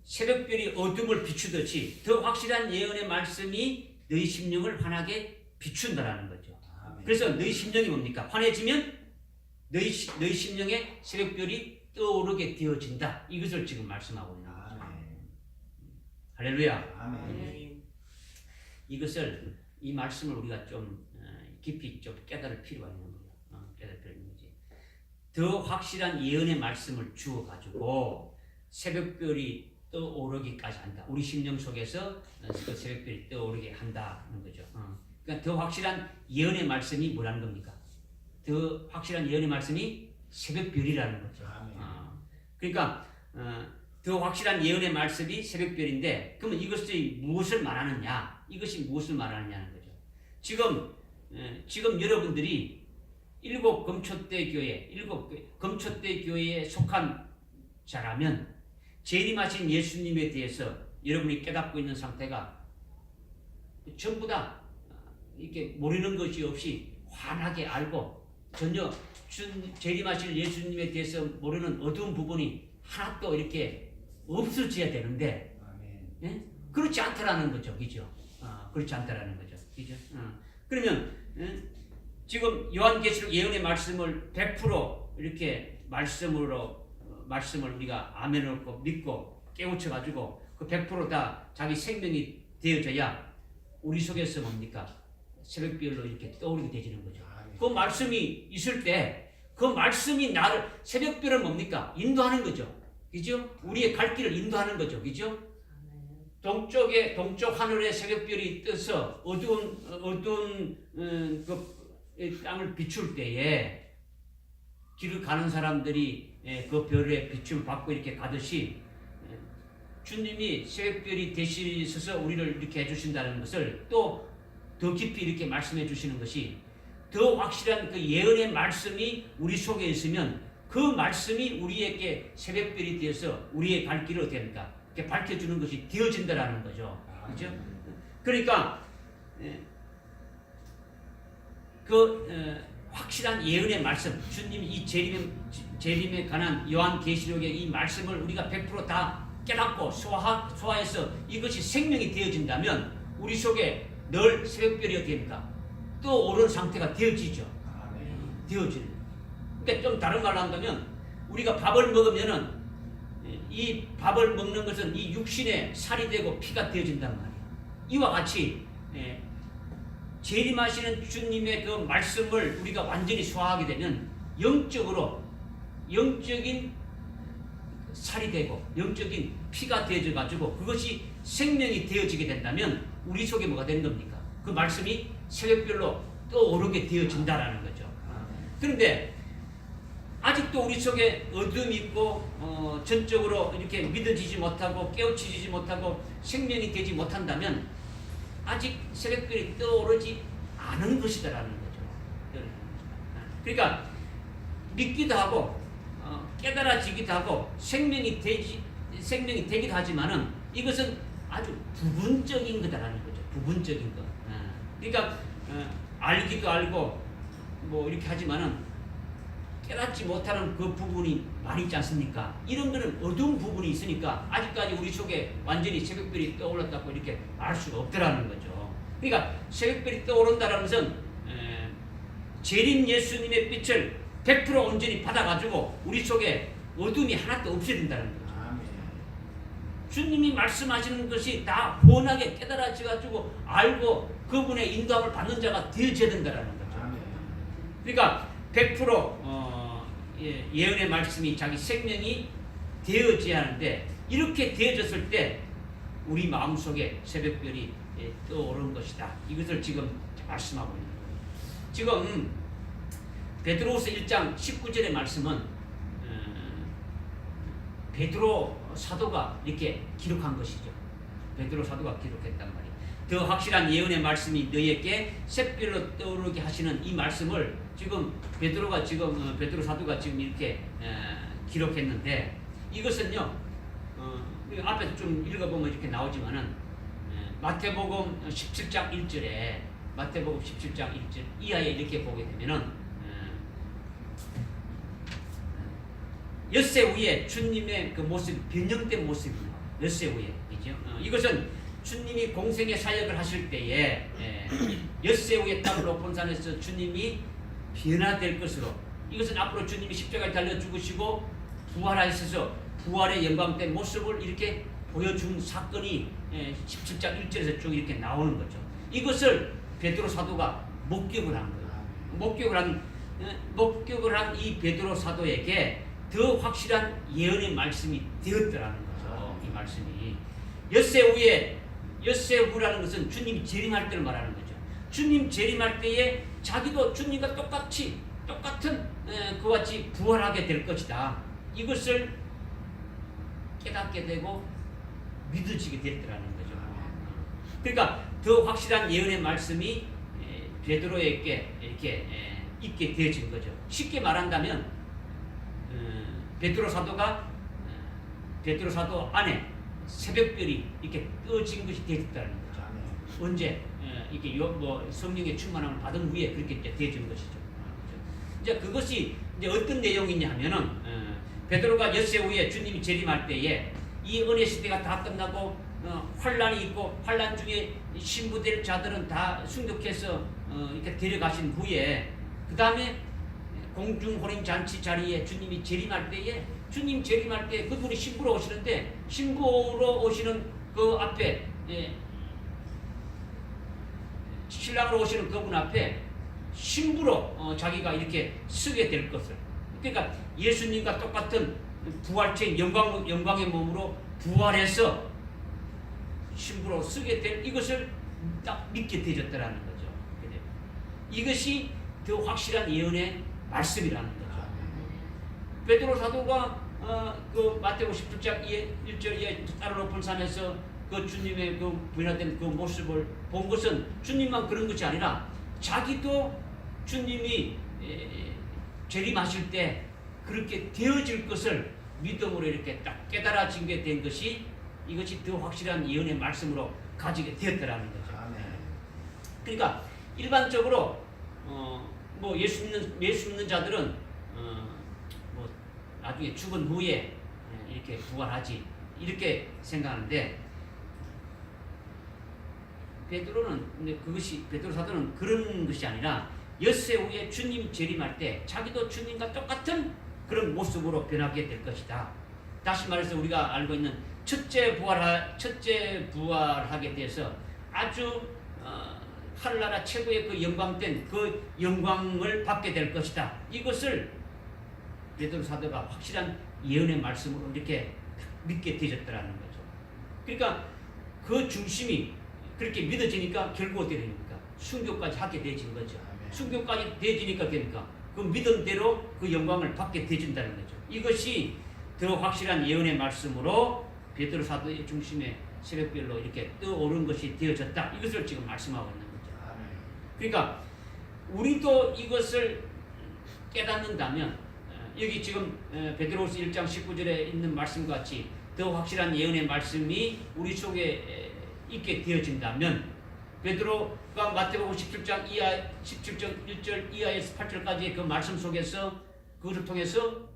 새벽별이 어둠을 비추듯이 더 확실한 예언의 말씀이 너희 심령을 환하게 비춘다라는 거죠. 그래서 너희 심령이 뭡니까? 환해지면 너희 심령에 새벽별이 떠오르게 되어진다. 이것을 지금 말씀하고 있는 거죠. 할렐루야. 이것을 이 말씀을 우리가 좀 깊이 좀 깨달을 필요가 있는 거예요. 깨달을 필요가 있는 거지. 더 확실한 예언의 말씀을 주어 가지고 새벽별이 떠오르기까지 한다. 우리 심령 속에서 그 새벽별이 떠오르게 한다는 거죠. 그러니까 더 확실한 예언의 말씀이 뭐라는 겁니까? 더 확실한 예언의 말씀이 새벽별이라는 거죠. 그러니까 더 확실한 예언의 말씀이 새벽별인데 그러면 이것이 무엇을 말하느냐? 이것이 무엇을 말하느냐는 거죠. 지금 여러분들이 금초대 교회에 속한 자라면 재림하신 예수님에 대해서 여러분이 깨닫고 있는 상태가 전부 다 이렇게 모르는 것이 없이 환하게 알고 전혀 재림하실 예수님에 대해서 모르는 어두운 부분이 하나도 이렇게 없어져야 되는데 예? 그렇지 않다라는 거죠. 그죠? 그렇지 않다라는 거죠. 그죠? 그러면 지금 요한계시록 예언의 말씀을 100% 이렇게 말씀을 우리가 아멘을 믿고 깨우쳐 가지고 그 100% 다 자기 생명이 되어져야 우리 속에서 뭡니까? 새벽별로 이렇게 떠오르게 되지는 거죠. 그 말씀이 있을 때 그 말씀이 나를 새벽별은 뭡니까? 인도하는 거죠. 그죠? 우리의 갈 길을 인도하는 거죠. 그죠? 동쪽 하늘에 새벽별이 떠서 어두운 그 땅을 비출 때에 길을 가는 사람들이 그 별의 비춤을 받고 이렇게 가듯이 주님이 새벽별이 되시셔서 우리를 이렇게 해주신다는 것을 또 더 깊이 이렇게 말씀해 주시는 것이 더 확실한 그 예언의 말씀이 우리 속에 있으면 그 말씀이 우리에게 새벽별이 되어서 우리의 갈 길을 어떻게 합니까? 이렇게 밝혀주는 것이 되어진다라는 거죠. 그렇죠? 그러니까 확실한 예언의 말씀, 주님이 이 재림에 관한 요한계시록의 이 말씀을 우리가 100% 다 깨닫고 소화해서 이것이 생명이 되어진다면 우리 속에 늘 새벽별이 어떻게 됩니까? 떠오르는 상태가 되어지죠. 되어지는. 그러니까 좀 다른 말로 한다면 우리가 밥을 먹으면은 이 밥을 먹는 것은 이 육신의 살이 되고 피가 되어진단 말이에요. 이와 같이 재림하시는 주님의 그 말씀을 우리가 완전히 소화하게 되면 영적인 살이 되고 영적인 피가 되어져 가지고 그것이 생명이 되어지게 된다면 우리 속에 뭐가 되는 겁니까? 그 말씀이 새벽별로 떠오르게 되어진다라는 거죠. 그런데 아직도 우리 속에 어둠이 있고 전적으로 이렇게 믿어지지 못하고 깨우쳐지지 못하고 생명이 되지 못한다면 아직 새벽별이 떠오르지 않은 것이다라는 거죠. 그러니까 믿기도 하고 깨달아지기도 하고 생명이 되기도 하지만은 이것은 아주 부분적인 거다라는 거죠. 부분적인 거. 그러니까 알기도 알고 뭐 이렇게 하지만은 깨닫지 못하는 그 부분이 많이 있지 않습니까? 이런 거는 어두운 부분이 있으니까 아직까지 우리 속에 완전히 새벽별이 떠올랐다고 이렇게 알 수가 없더라는 거죠. 그러니까 새벽별이 떠오른다는 것은 재림 예수님의 빛을 100% 온전히 받아가지고 우리 속에 어둠이 하나도 없어진다는 거죠. 주님이 말씀하시는 것이 다 훤하게 깨달아져가지고 알고 그분의 인도함을 받는 자가 되어져야 된다는 거죠. 그러니까 100% 예언의 말씀이 자기 생명이 되어져야 하는데 이렇게 되어졌을 때 우리 마음속에 새벽별이 떠오른 것이다. 이것을 지금 말씀하고 있는 거예요. 지금 베드로후서 1장 19절의 말씀은 베드로 사도가 이렇게 기록한 것이죠. 베드로 사도가 기록했단 말이에요. 더 확실한 예언의 말씀이 너희에게 새별로 떠오르게 하시는 이 말씀을 지금 베드로 사도가 지금 이렇게 기록했는데 이것은요 앞에서 좀 읽어보면 이렇게 나오지만은 마태복음 17장 1절에 마태복음 17장 1절 이하에 이렇게 보게 되면은 엿새 후에 주님의 그 모습 변형된 모습이에요. 엿새 후에 그죠? 이것은 주님이 공생의 사역을 하실 때에 엿새 후에 땅을 높은 산에서 주님이 변화될 것으로 이것은 앞으로 주님이 십자가에 달려 죽으시고 부활하셔서 부활의 영광된 모습을 이렇게 보여준 사건이 17장 1절에서 쭉 이렇게 나오는 거죠. 이것을 베드로 사도가 목격을 한 거예요. 목격을 한 이 베드로 사도에게 더 확실한 예언의 말씀이 되었더라는 거죠. 이 말씀이 엿새 후라는 것은 주님이 재림할 때를 말하는 거죠. 주님 재림할 때에 자기도 주님과 똑같은 그와 같이 부활하게 될 것이다. 이것을 깨닫게 되고 믿어지게 됐더라는 거죠. 그러니까 더 확실한 예언의 말씀이 베드로에게 이렇게 있게 되어진 거죠. 쉽게 말한다면 베드로 사도 안에 새벽별이 이렇게 떠진 것이 되었다는 거죠. 언제 이게 성령의 충만함을 받은 후에 그렇게 되어진 것이죠. 이제 그것이 이제 어떤 내용이냐 하면은 베드로가 엿새 후에 주님이 재림할 때에 이 은혜 시대가 다 끝나고 환란이 있고 환란 중에 신부될 자들은 다 순교해서 이렇게 데려가신 후에 그 다음에 공중 혼인 잔치 자리에 주님이 재림할 때에 주님 재림할 때 그분이 신부로 오시는데 신부로 오시는 그 앞에 신랑으로 오시는 그분 앞에 신부로 자기가 이렇게 서게 될 것을 그러니까 예수님과 똑같은 부활체인 영광의 몸으로 부활해서 신부로 쓰게 될 이것을 딱 믿게 되어졌다라는 거죠. 그죠? 이것이 더 확실한 예언의 말씀이라는 거죠. 베드로 사도가 그 마태복음 17장 1절 이하에 따로 높은 산에서 그 주님의 그 부인화된 그 모습을 본 것은 주님만 그런 것이 아니라 자기도 주님이 재림하실 때 그렇게 되어질 것을 믿음으로 이렇게 딱 깨달아진 게 된 것이 이것이 더 확실한 예언의 말씀으로 가지게 되었다라는 거죠. 그러니까 일반적으로 뭐 예수 믿는 자들은 뭐 나중에 죽은 후에 이렇게 부활하지 이렇게 생각하는데 베드로 사도는 그런 것이 아니라 엿새 후에 주님 재림할 때 자기도 주님과 똑같은 그런 모습으로 변하게 될 것이다. 다시 말해서 우리가 알고 있는 첫째 부활하게 돼서 아주 하늘나라 최고의 그 영광된 그 영광을 받게 될 것이다. 이것을 베드로 사도가 확실한 예언의 말씀으로 이렇게 믿게 되셨더라는 거죠. 그러니까 그 중심이 그렇게 믿어지니까 결국 어떻게 됩니까? 순교까지 하게 되어진 거죠. 순교까지 되어지니까 됩니까? 그 믿음대로 그 영광을 받게 되어진다는 거죠. 이것이 더 확실한 예언의 말씀으로 베드로 사도의 중심에 새벽별로 이렇게 떠오른 것이 되어졌다. 이것을 지금 말씀하고 있는 거죠. 그러니까 우리도 이것을 깨닫는다면 여기 지금 베드로후서 1장 19절에 있는 말씀과 같이 더 확실한 예언의 말씀이 우리 속에 있게 되어진다면 베드로가 마태복음 17장 1절 이하에서 8절까지의 그 말씀 속에서 그것을 통해서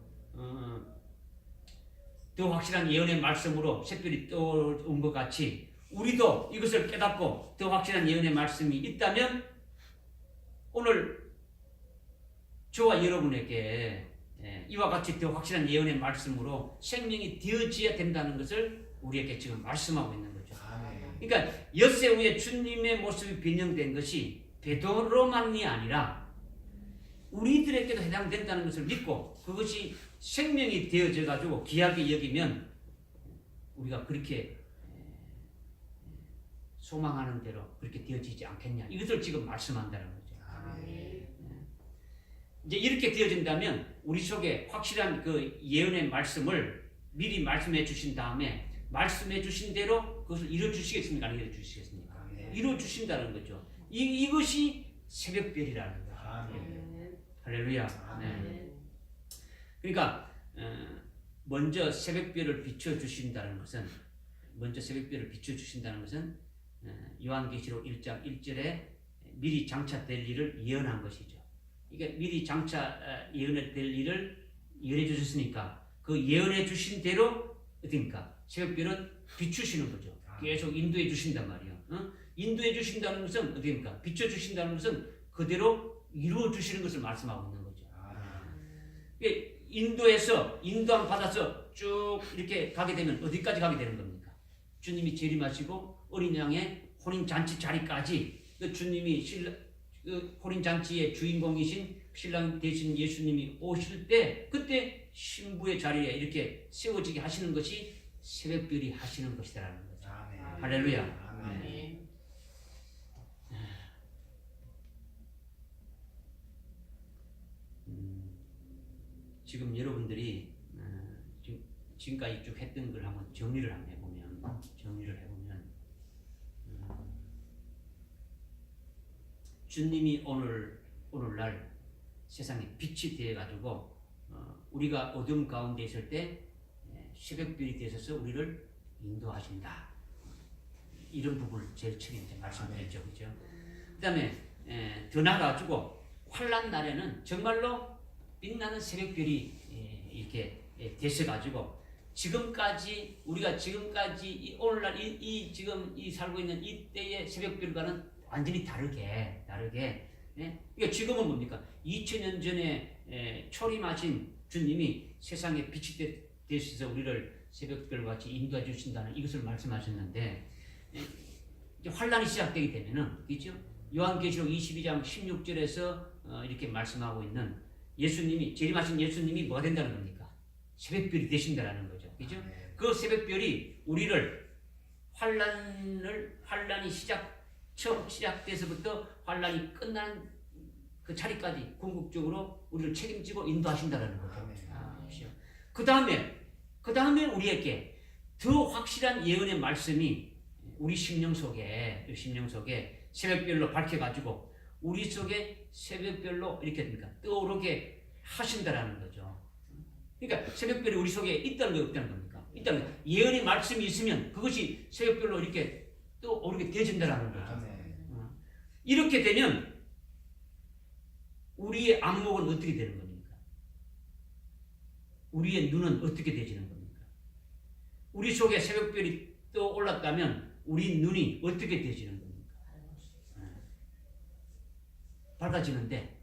더 확실한 예언의 말씀으로 샛별이 떠온 것 같이 우리도 이것을 깨닫고 더 확실한 예언의 말씀이 있다면 오늘 저와 여러분에게 이와 같이 더 확실한 예언의 말씀으로 생명이 되어져야 된다는 것을 우리에게 지금 말씀하고 있는 거죠. 그러니까 엿새 후에 주님의 모습이 변형된 것이 베드로만이 아니라 우리들에게도 해당된다는 것을 믿고 그것이 생명이 되어져 가지고 귀하게 여기면 우리가 그렇게 소망하는 대로 그렇게 되어지지 않겠냐 이것을 지금 말씀한다는 거죠. 이제 이렇게 되어진다면 우리 속에 확실한 그 예언의 말씀을 미리 말씀해 주신 다음에 말씀해 주신 대로 그것을 이루어 주시겠습니까? 안 이루어 주시겠습니까? 이루어 주신다는 거죠. 이것이 새벽별이라는 거죠. 할렐루야. 네. 그러니까 먼저 새벽별을 비춰 주신다는 것은 요한계시록 1장 1절에 미리 장차될 일을 예언한 것이죠. 이게 미리 장차 예언될 일을 예언해 주셨으니까 그 예언해 주신 대로 어떻습니까? 새벽별은 비추시는 거죠. 계속 인도해 주신단 말이에요. 인도해 주신다는 것은 어떻습니까? 비춰 주신다는 것은 그대로 이루어 주시는 것을 말씀하고 있는 거죠. 인도해서 인도함 받아서 쭉 이렇게 가게 되면 어디까지 가게 되는 겁니까? 주님이 재림하시고 어린 양의 혼인 잔치 자리까지 그 주님이 그 혼인 잔치의 주인공이신 신랑 되신 예수님이 오실 때 그때 신부의 자리에 이렇게 세워지게 하시는 것이 새벽별이 하시는 것이라는 거죠. 할렐루야. 네. 지금 여러분들이 지금까지 쭉 했던 걸 한번 정리를 해보면 주님이 오늘날 세상에 빛이 되어 가지고 우리가 어둠 가운데 있을 때 새벽별이 되셔서 우리를 인도하신다. 이런 부분을 제일 처음에 말씀드렸죠, 그죠? 그다음에 더 나아가지고 환난 날에는 정말로 빛나는 새벽별이 이렇게 되셔가지고 우리가 지금까지 오늘날 지금 살고 있는 이 때의 새벽별과는 완전히 다르게 그러니까 지금은 뭡니까? 2000년 전에 초림하신 주님이 세상에 빛이 되셔서 우리를 새벽별 같이 인도해 주신다는 이것을 말씀하셨는데 이제 환란이 시작되게 되면은 그렇죠? 요한계시록 22장 16절에서 이렇게 말씀하고 있는 재림하신 예수님이 뭐가 된다는 겁니까? 새벽별이 되신다라는 거죠. 그죠? 그 새벽별이 우리를 환란이 처음 시작돼서부터 환란이 끝나는 그 자리까지 궁극적으로 우리를 책임지고 인도하신다라는 거죠. 그 다음에 우리에게 더 확실한 예언의 말씀이 우리 심령 속에 새벽별로 밝혀가지고 우리 속에 새벽별로 이렇게 됩니까? 떠오르게 하신다라는 거죠. 그러니까 새벽별이 우리 속에 있다는 거 없다는 겁니까? 있다는 거. 예언의 말씀이 있으면 그것이 새벽별로 이렇게 떠오르게 되어진다라는 거죠. 이렇게 되면 우리의 안목은 어떻게 되는 겁니까? 우리의 눈은 어떻게 되지는 겁니까? 우리 속에 새벽별이 떠올랐다면 우리 눈이 어떻게 되지는 겁니까? 밝아지는데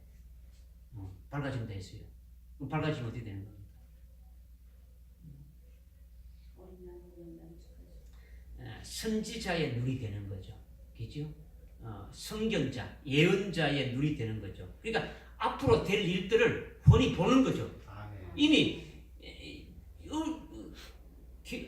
밝아진다 했어요. 그럼 밝아지면 어떻게 되는 겁니까? 선지자의 눈이 되는 거죠. 그죠? 성경자, 예언자의 눈이 되는 거죠. 그러니까 앞으로 될 일들을 훤히 보는 거죠. 이미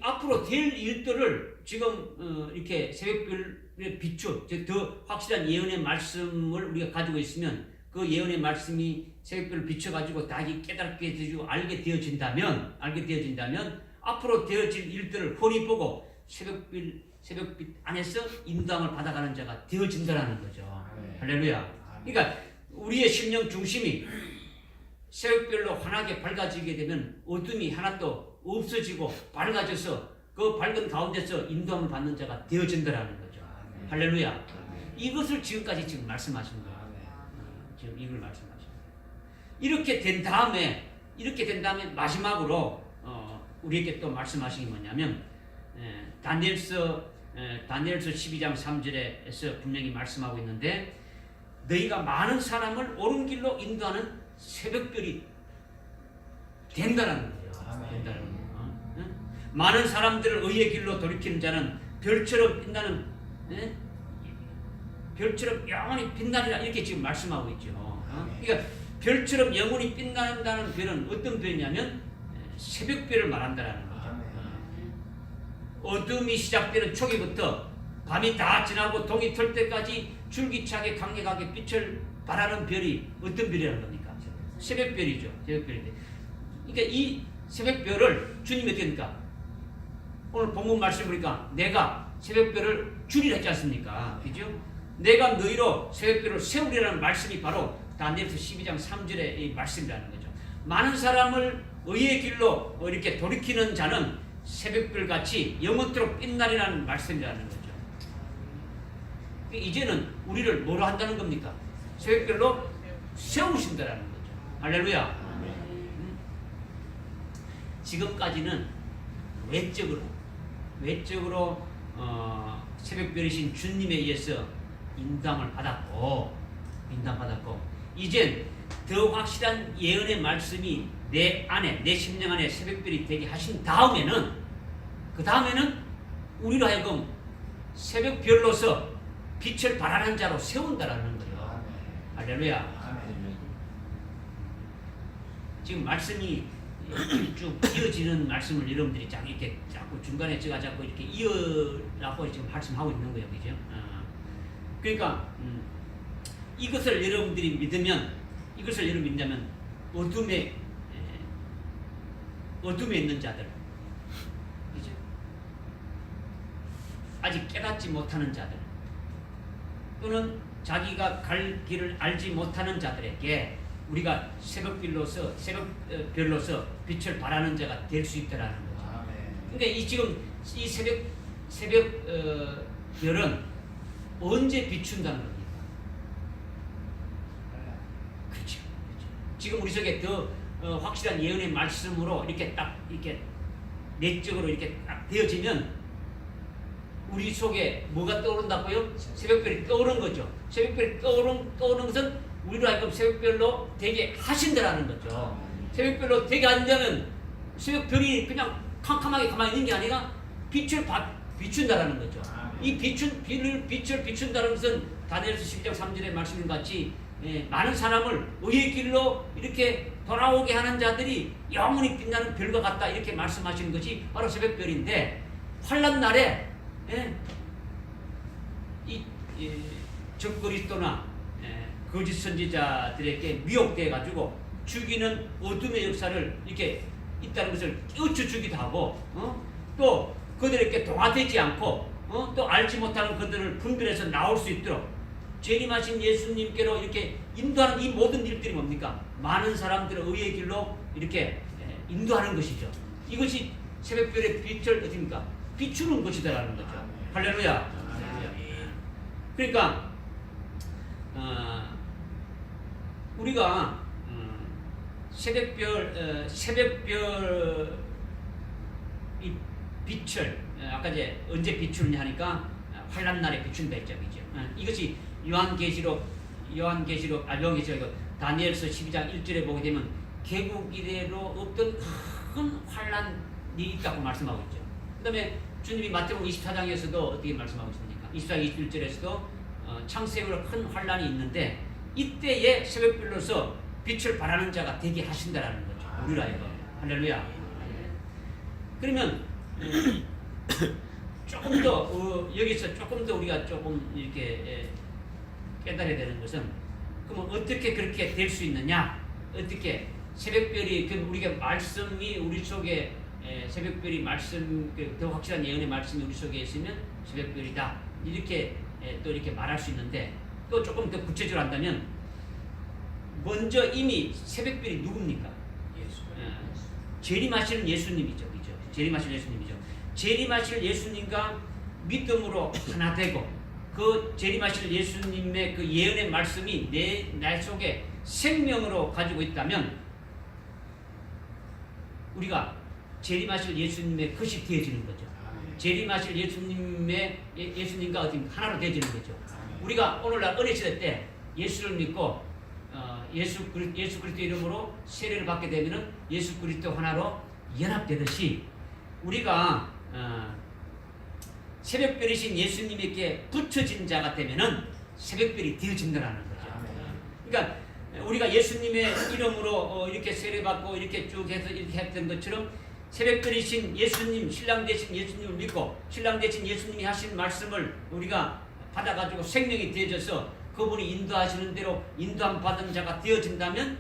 앞으로 될 일들을 지금 이렇게 새벽별의 비추, 더 확실한 예언의 말씀을 우리가 가지고 있으면 그 예언의 말씀이 새벽별을 비춰가지고 다 깨닫게 되고 알게 되어진다면 앞으로 되어질 일들을 훤히 보고 새벽빛 안에서 인도함을 받아가는 자가 되어진다라는 거죠. 할렐루야. 그러니까 우리의 심령 중심이 새벽별로 환하게 밝아지게 되면 어둠이 하나도 없어지고 밝아져서 그 밝은 가운데서 인도함을 받는 자가 되어진다라는 거죠. 할렐루야. 이것을 지금 말씀하신 거예요. 지금 이걸 말씀하신 거예요. 이렇게 된 다음에 마지막으로 우리에게 또 말씀하신 게 뭐냐면 다니엘서 12장 3절에서 분명히 말씀하고 있는데 너희가 많은 사람을 옳은 길로 인도하는 새벽별이 된다는 거예요. 된다는 거예요. 많은 사람들을 의의 길로 돌이키는 자는 별처럼 빛나는 별처럼 영원히 빛나리라 이렇게 지금 말씀하고 있죠. 그러니까 별처럼 영원히 빛난다는 별은 어떤 별이냐면 새벽별을 말한다는 거죠. 어둠이 시작되는 초기부터 밤이 다 지나고 동이 틀 때까지 줄기차게 강력하게 빛을 발하는 별이 어떤 별이라는 겁니까? 새벽별이죠. 새벽별인데. 그러니까 이 새벽별을 주님이 어떻게 합니까? 오늘 본문 말씀 보니까 내가 새벽별을 주리라 했지 않습니까? 그죠? 내가 너희로 새벽별을 세우리라는 말씀이 바로 다니엘서 12장 3절의 이 말씀이라는 거죠. 많은 사람을 의의 길로 이렇게 돌이키는 자는 새벽별같이 영원토록 빛나리라는 말씀이라는 거죠. 이제는 우리를 뭐로 한다는 겁니까? 새벽별로 세우신다라는 거죠. 할렐루야. 지금까지는 외적으로 새벽별이신 주님에 의해서 인도함을 받았고 이젠 더 확실한 예언의 말씀이 내 심령 안에 새벽별이 되게 하신 다음에는 우리로 하여금 새벽별로서 빛을 발하는 자로 세운다라는 거죠. 할렐루야. 지금 말씀이 쭉 이어지는 말씀을 여러분들이 자꾸 중간에 제가 자꾸 이렇게 이어라고 지금 말씀하고 있는 거예요. 그죠? 그러니까 이것을 여러분들이 믿으면 어둠에 있는 자들, 그죠? 아직 깨닫지 못하는 자들, 또는 자기가 갈 길을 알지 못하는 자들에게 우리가 새벽별로서 빛을 발하는 자가 될 수 있다라는 거죠. 그러니까 지금 이 새벽별은 언제 비춘다는 겁니까? 그렇죠. 지금 우리 속에 더 확실한 예언의 말씀으로 이렇게 내적으로 이렇게 딱 되어지면 우리 속에 뭐가 떠오른다고요? 새벽별이 떠오른 거죠. 새벽별이 떠오른 것은 우리로 하여금 새벽별로 되게 하신다라는 거죠. 새벽별로 되게 한다면 새벽별이 그냥 캄캄하게 가만히 있는 게 아니라 빛을 비춘다라는 거죠. 이 빛을 비춘다는 것은 다니엘서 12장 3절의 말씀 같이 많은 사람을 의의 길로 이렇게 돌아오게 하는 자들이 영원히 빛나는 별과 같다 이렇게 말씀하시는 것이 바로 새벽별인데 환난 날에 예? 적그리스도나 거짓 선지자들에게 미혹돼 가지고 죽이는 어둠의 역사를 이렇게 있다는 것을 깨우쳐 주기도 하고, 또 그들에게 동화되지 않고, 또 알지 못하는 그들을 분별해서 나올 수 있도록 재림하신 예수님께로 이렇게 인도하는 이 모든 일들이 뭡니까? 많은 사람들을 의의 길로 이렇게 인도하는 것이죠. 이것이 새벽별의 빛을 어디입니까? 비추는 것이다라는 거죠. 할렐루야. 그러니까 우리가 새벽별 이 빛을 아까 이제 언제 비추느냐 하니까 환난 날에 비춘다 했죠. 이것이 요한계시록 다니엘서 12장 1절에 보게 되면 개국 이래로 없던 큰 환난이 있다고 말씀하고 있죠. 그다음에 주님이 마태복음 24장에서도 어떻게 말씀하고 있습니까? 24장 21절에서도 창세기로 큰 환난이 있는데 이때에 새벽별로서 빛을 발하는 자가 되게 하신다라는 거죠. 우리라 이거. 할렐루야. 그러면 조금 더 여기서 조금 더 우리가 조금 이렇게 깨달아야 되는 것은, 그러면 어떻게 그렇게 될 수 있느냐? 어떻게 새벽별이 우리가 말씀이 우리 속에 새벽별이 말씀 더 확실한 예언의 말씀이 우리 속에 있으면 새벽별이다 이렇게 또 이렇게 말할 수 있는데, 또 조금 더 구체적으로 한다면 먼저 이미 새벽별이 누굽니까? 재림하시는 예수님이죠, 그죠? 재림하시는 예수님이죠. 재림하실 예수님과 믿음으로 하나 되고 그 재림하실 예수님의 그 예언의 말씀이 내 속에 생명으로 가지고 있다면 우리가 재림하실 예수님의 것이 되어지는 거죠. 재림하실 예수님과 어디 하나로 되어지는 거죠. 우리가 오늘날 은혜 시대 때 예수를 믿고 예수 그리스도 이름으로 세례를 받게 되면은 예수 그리스도 하나로 연합되듯이 우리가 새벽별이신 예수님에게 붙여진 자가 되면은 새벽별이 되어진다는 거죠. 그러니까 우리가 예수님의 이름으로 이렇게 세례받고 이렇게 쭉 해서 이렇게 했던 것처럼 새벽별이신 예수님, 신랑 되신 예수님을 믿고 신랑 되신 예수님이 하신 말씀을 우리가 받아가지고 생명이 되어져서 그분이 인도하시는 대로 인도함 받은 자가 되어진다면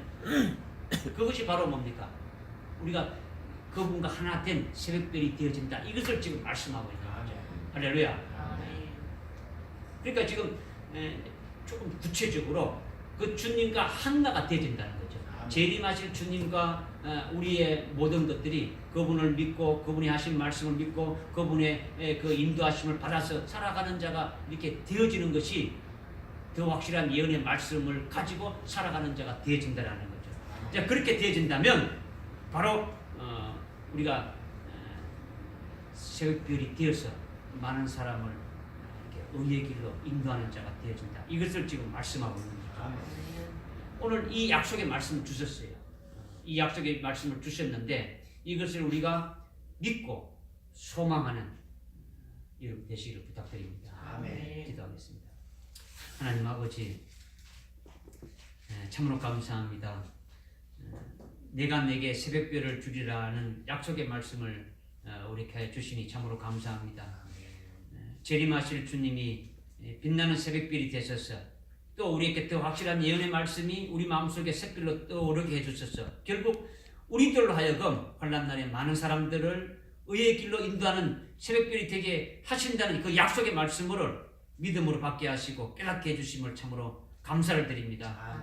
그것이 바로 뭡니까? 우리가 그분과 하나 된 새벽별이 되어진다. 이것을 지금 말씀하고 있는 거죠. 할렐루야. 그러니까 지금 조금 구체적으로 그 주님과 하나가 되어진다는 거죠. 재림하실 주님과 우리의 모든 것들이 그분을 믿고 그분이 하신 말씀을 믿고 그분의 그 인도하심을 받아서 살아가는 자가 이렇게 되어지는 것이 더 확실한 예언의 말씀을 가지고 살아가는 자가 되어진다는 거죠. 자, 그렇게 되어진다면 바로 우리가 새벽별이 되어서 많은 사람을 이렇게 의의 길로 인도하는 자가 되어진다. 이것을 지금 말씀하고 있는 거죠. 오늘 이 약속의 말씀을 주셨어요. 이 약속의 말씀을 주셨는데 이것을 우리가 믿고 소망하는 여러분 되시기를 부탁드립니다. 아멘. 기도하겠습니다. 하나님 아버지, 참으로 감사합니다. 내가 내게 새벽별을 주리라는 약속의 말씀을 우리에게 주시니 참으로 감사합니다. 재림하실 주님이 빛나는 새벽별이 되셔서 또 우리에게 더 확실한 예언의 말씀이 우리 마음속에 샛별로 떠오르게 해주셔서 결국 우리들로 하여금 환난 날에 많은 사람들을 의의 길로 인도하는 새벽별이 되게 하신다는 그 약속의 말씀을 믿음으로 받게 하시고 깨닫게 해주심을 참으로 감사를 드립니다.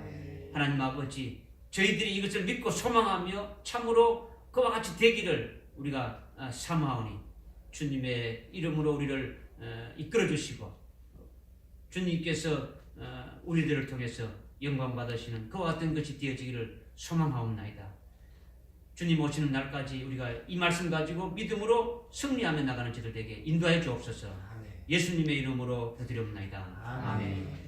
하나님 아버지, 저희들이 이것을 믿고 소망하며 참으로 그와 같이 되기를 우리가 사모하오니 주님의 이름으로 우리를 이끌어 주시고 주님께서 우리들을 통해서 영광 받으시는 그와 같은 것이 되어지기를 소망하옵나이다. 주님 오시는 날까지 우리가 이 말씀 가지고 믿음으로 승리하며 나가는 저들 되게 인도하여 주옵소서. 예수님의 이름으로 드리옵나이다. 아멘.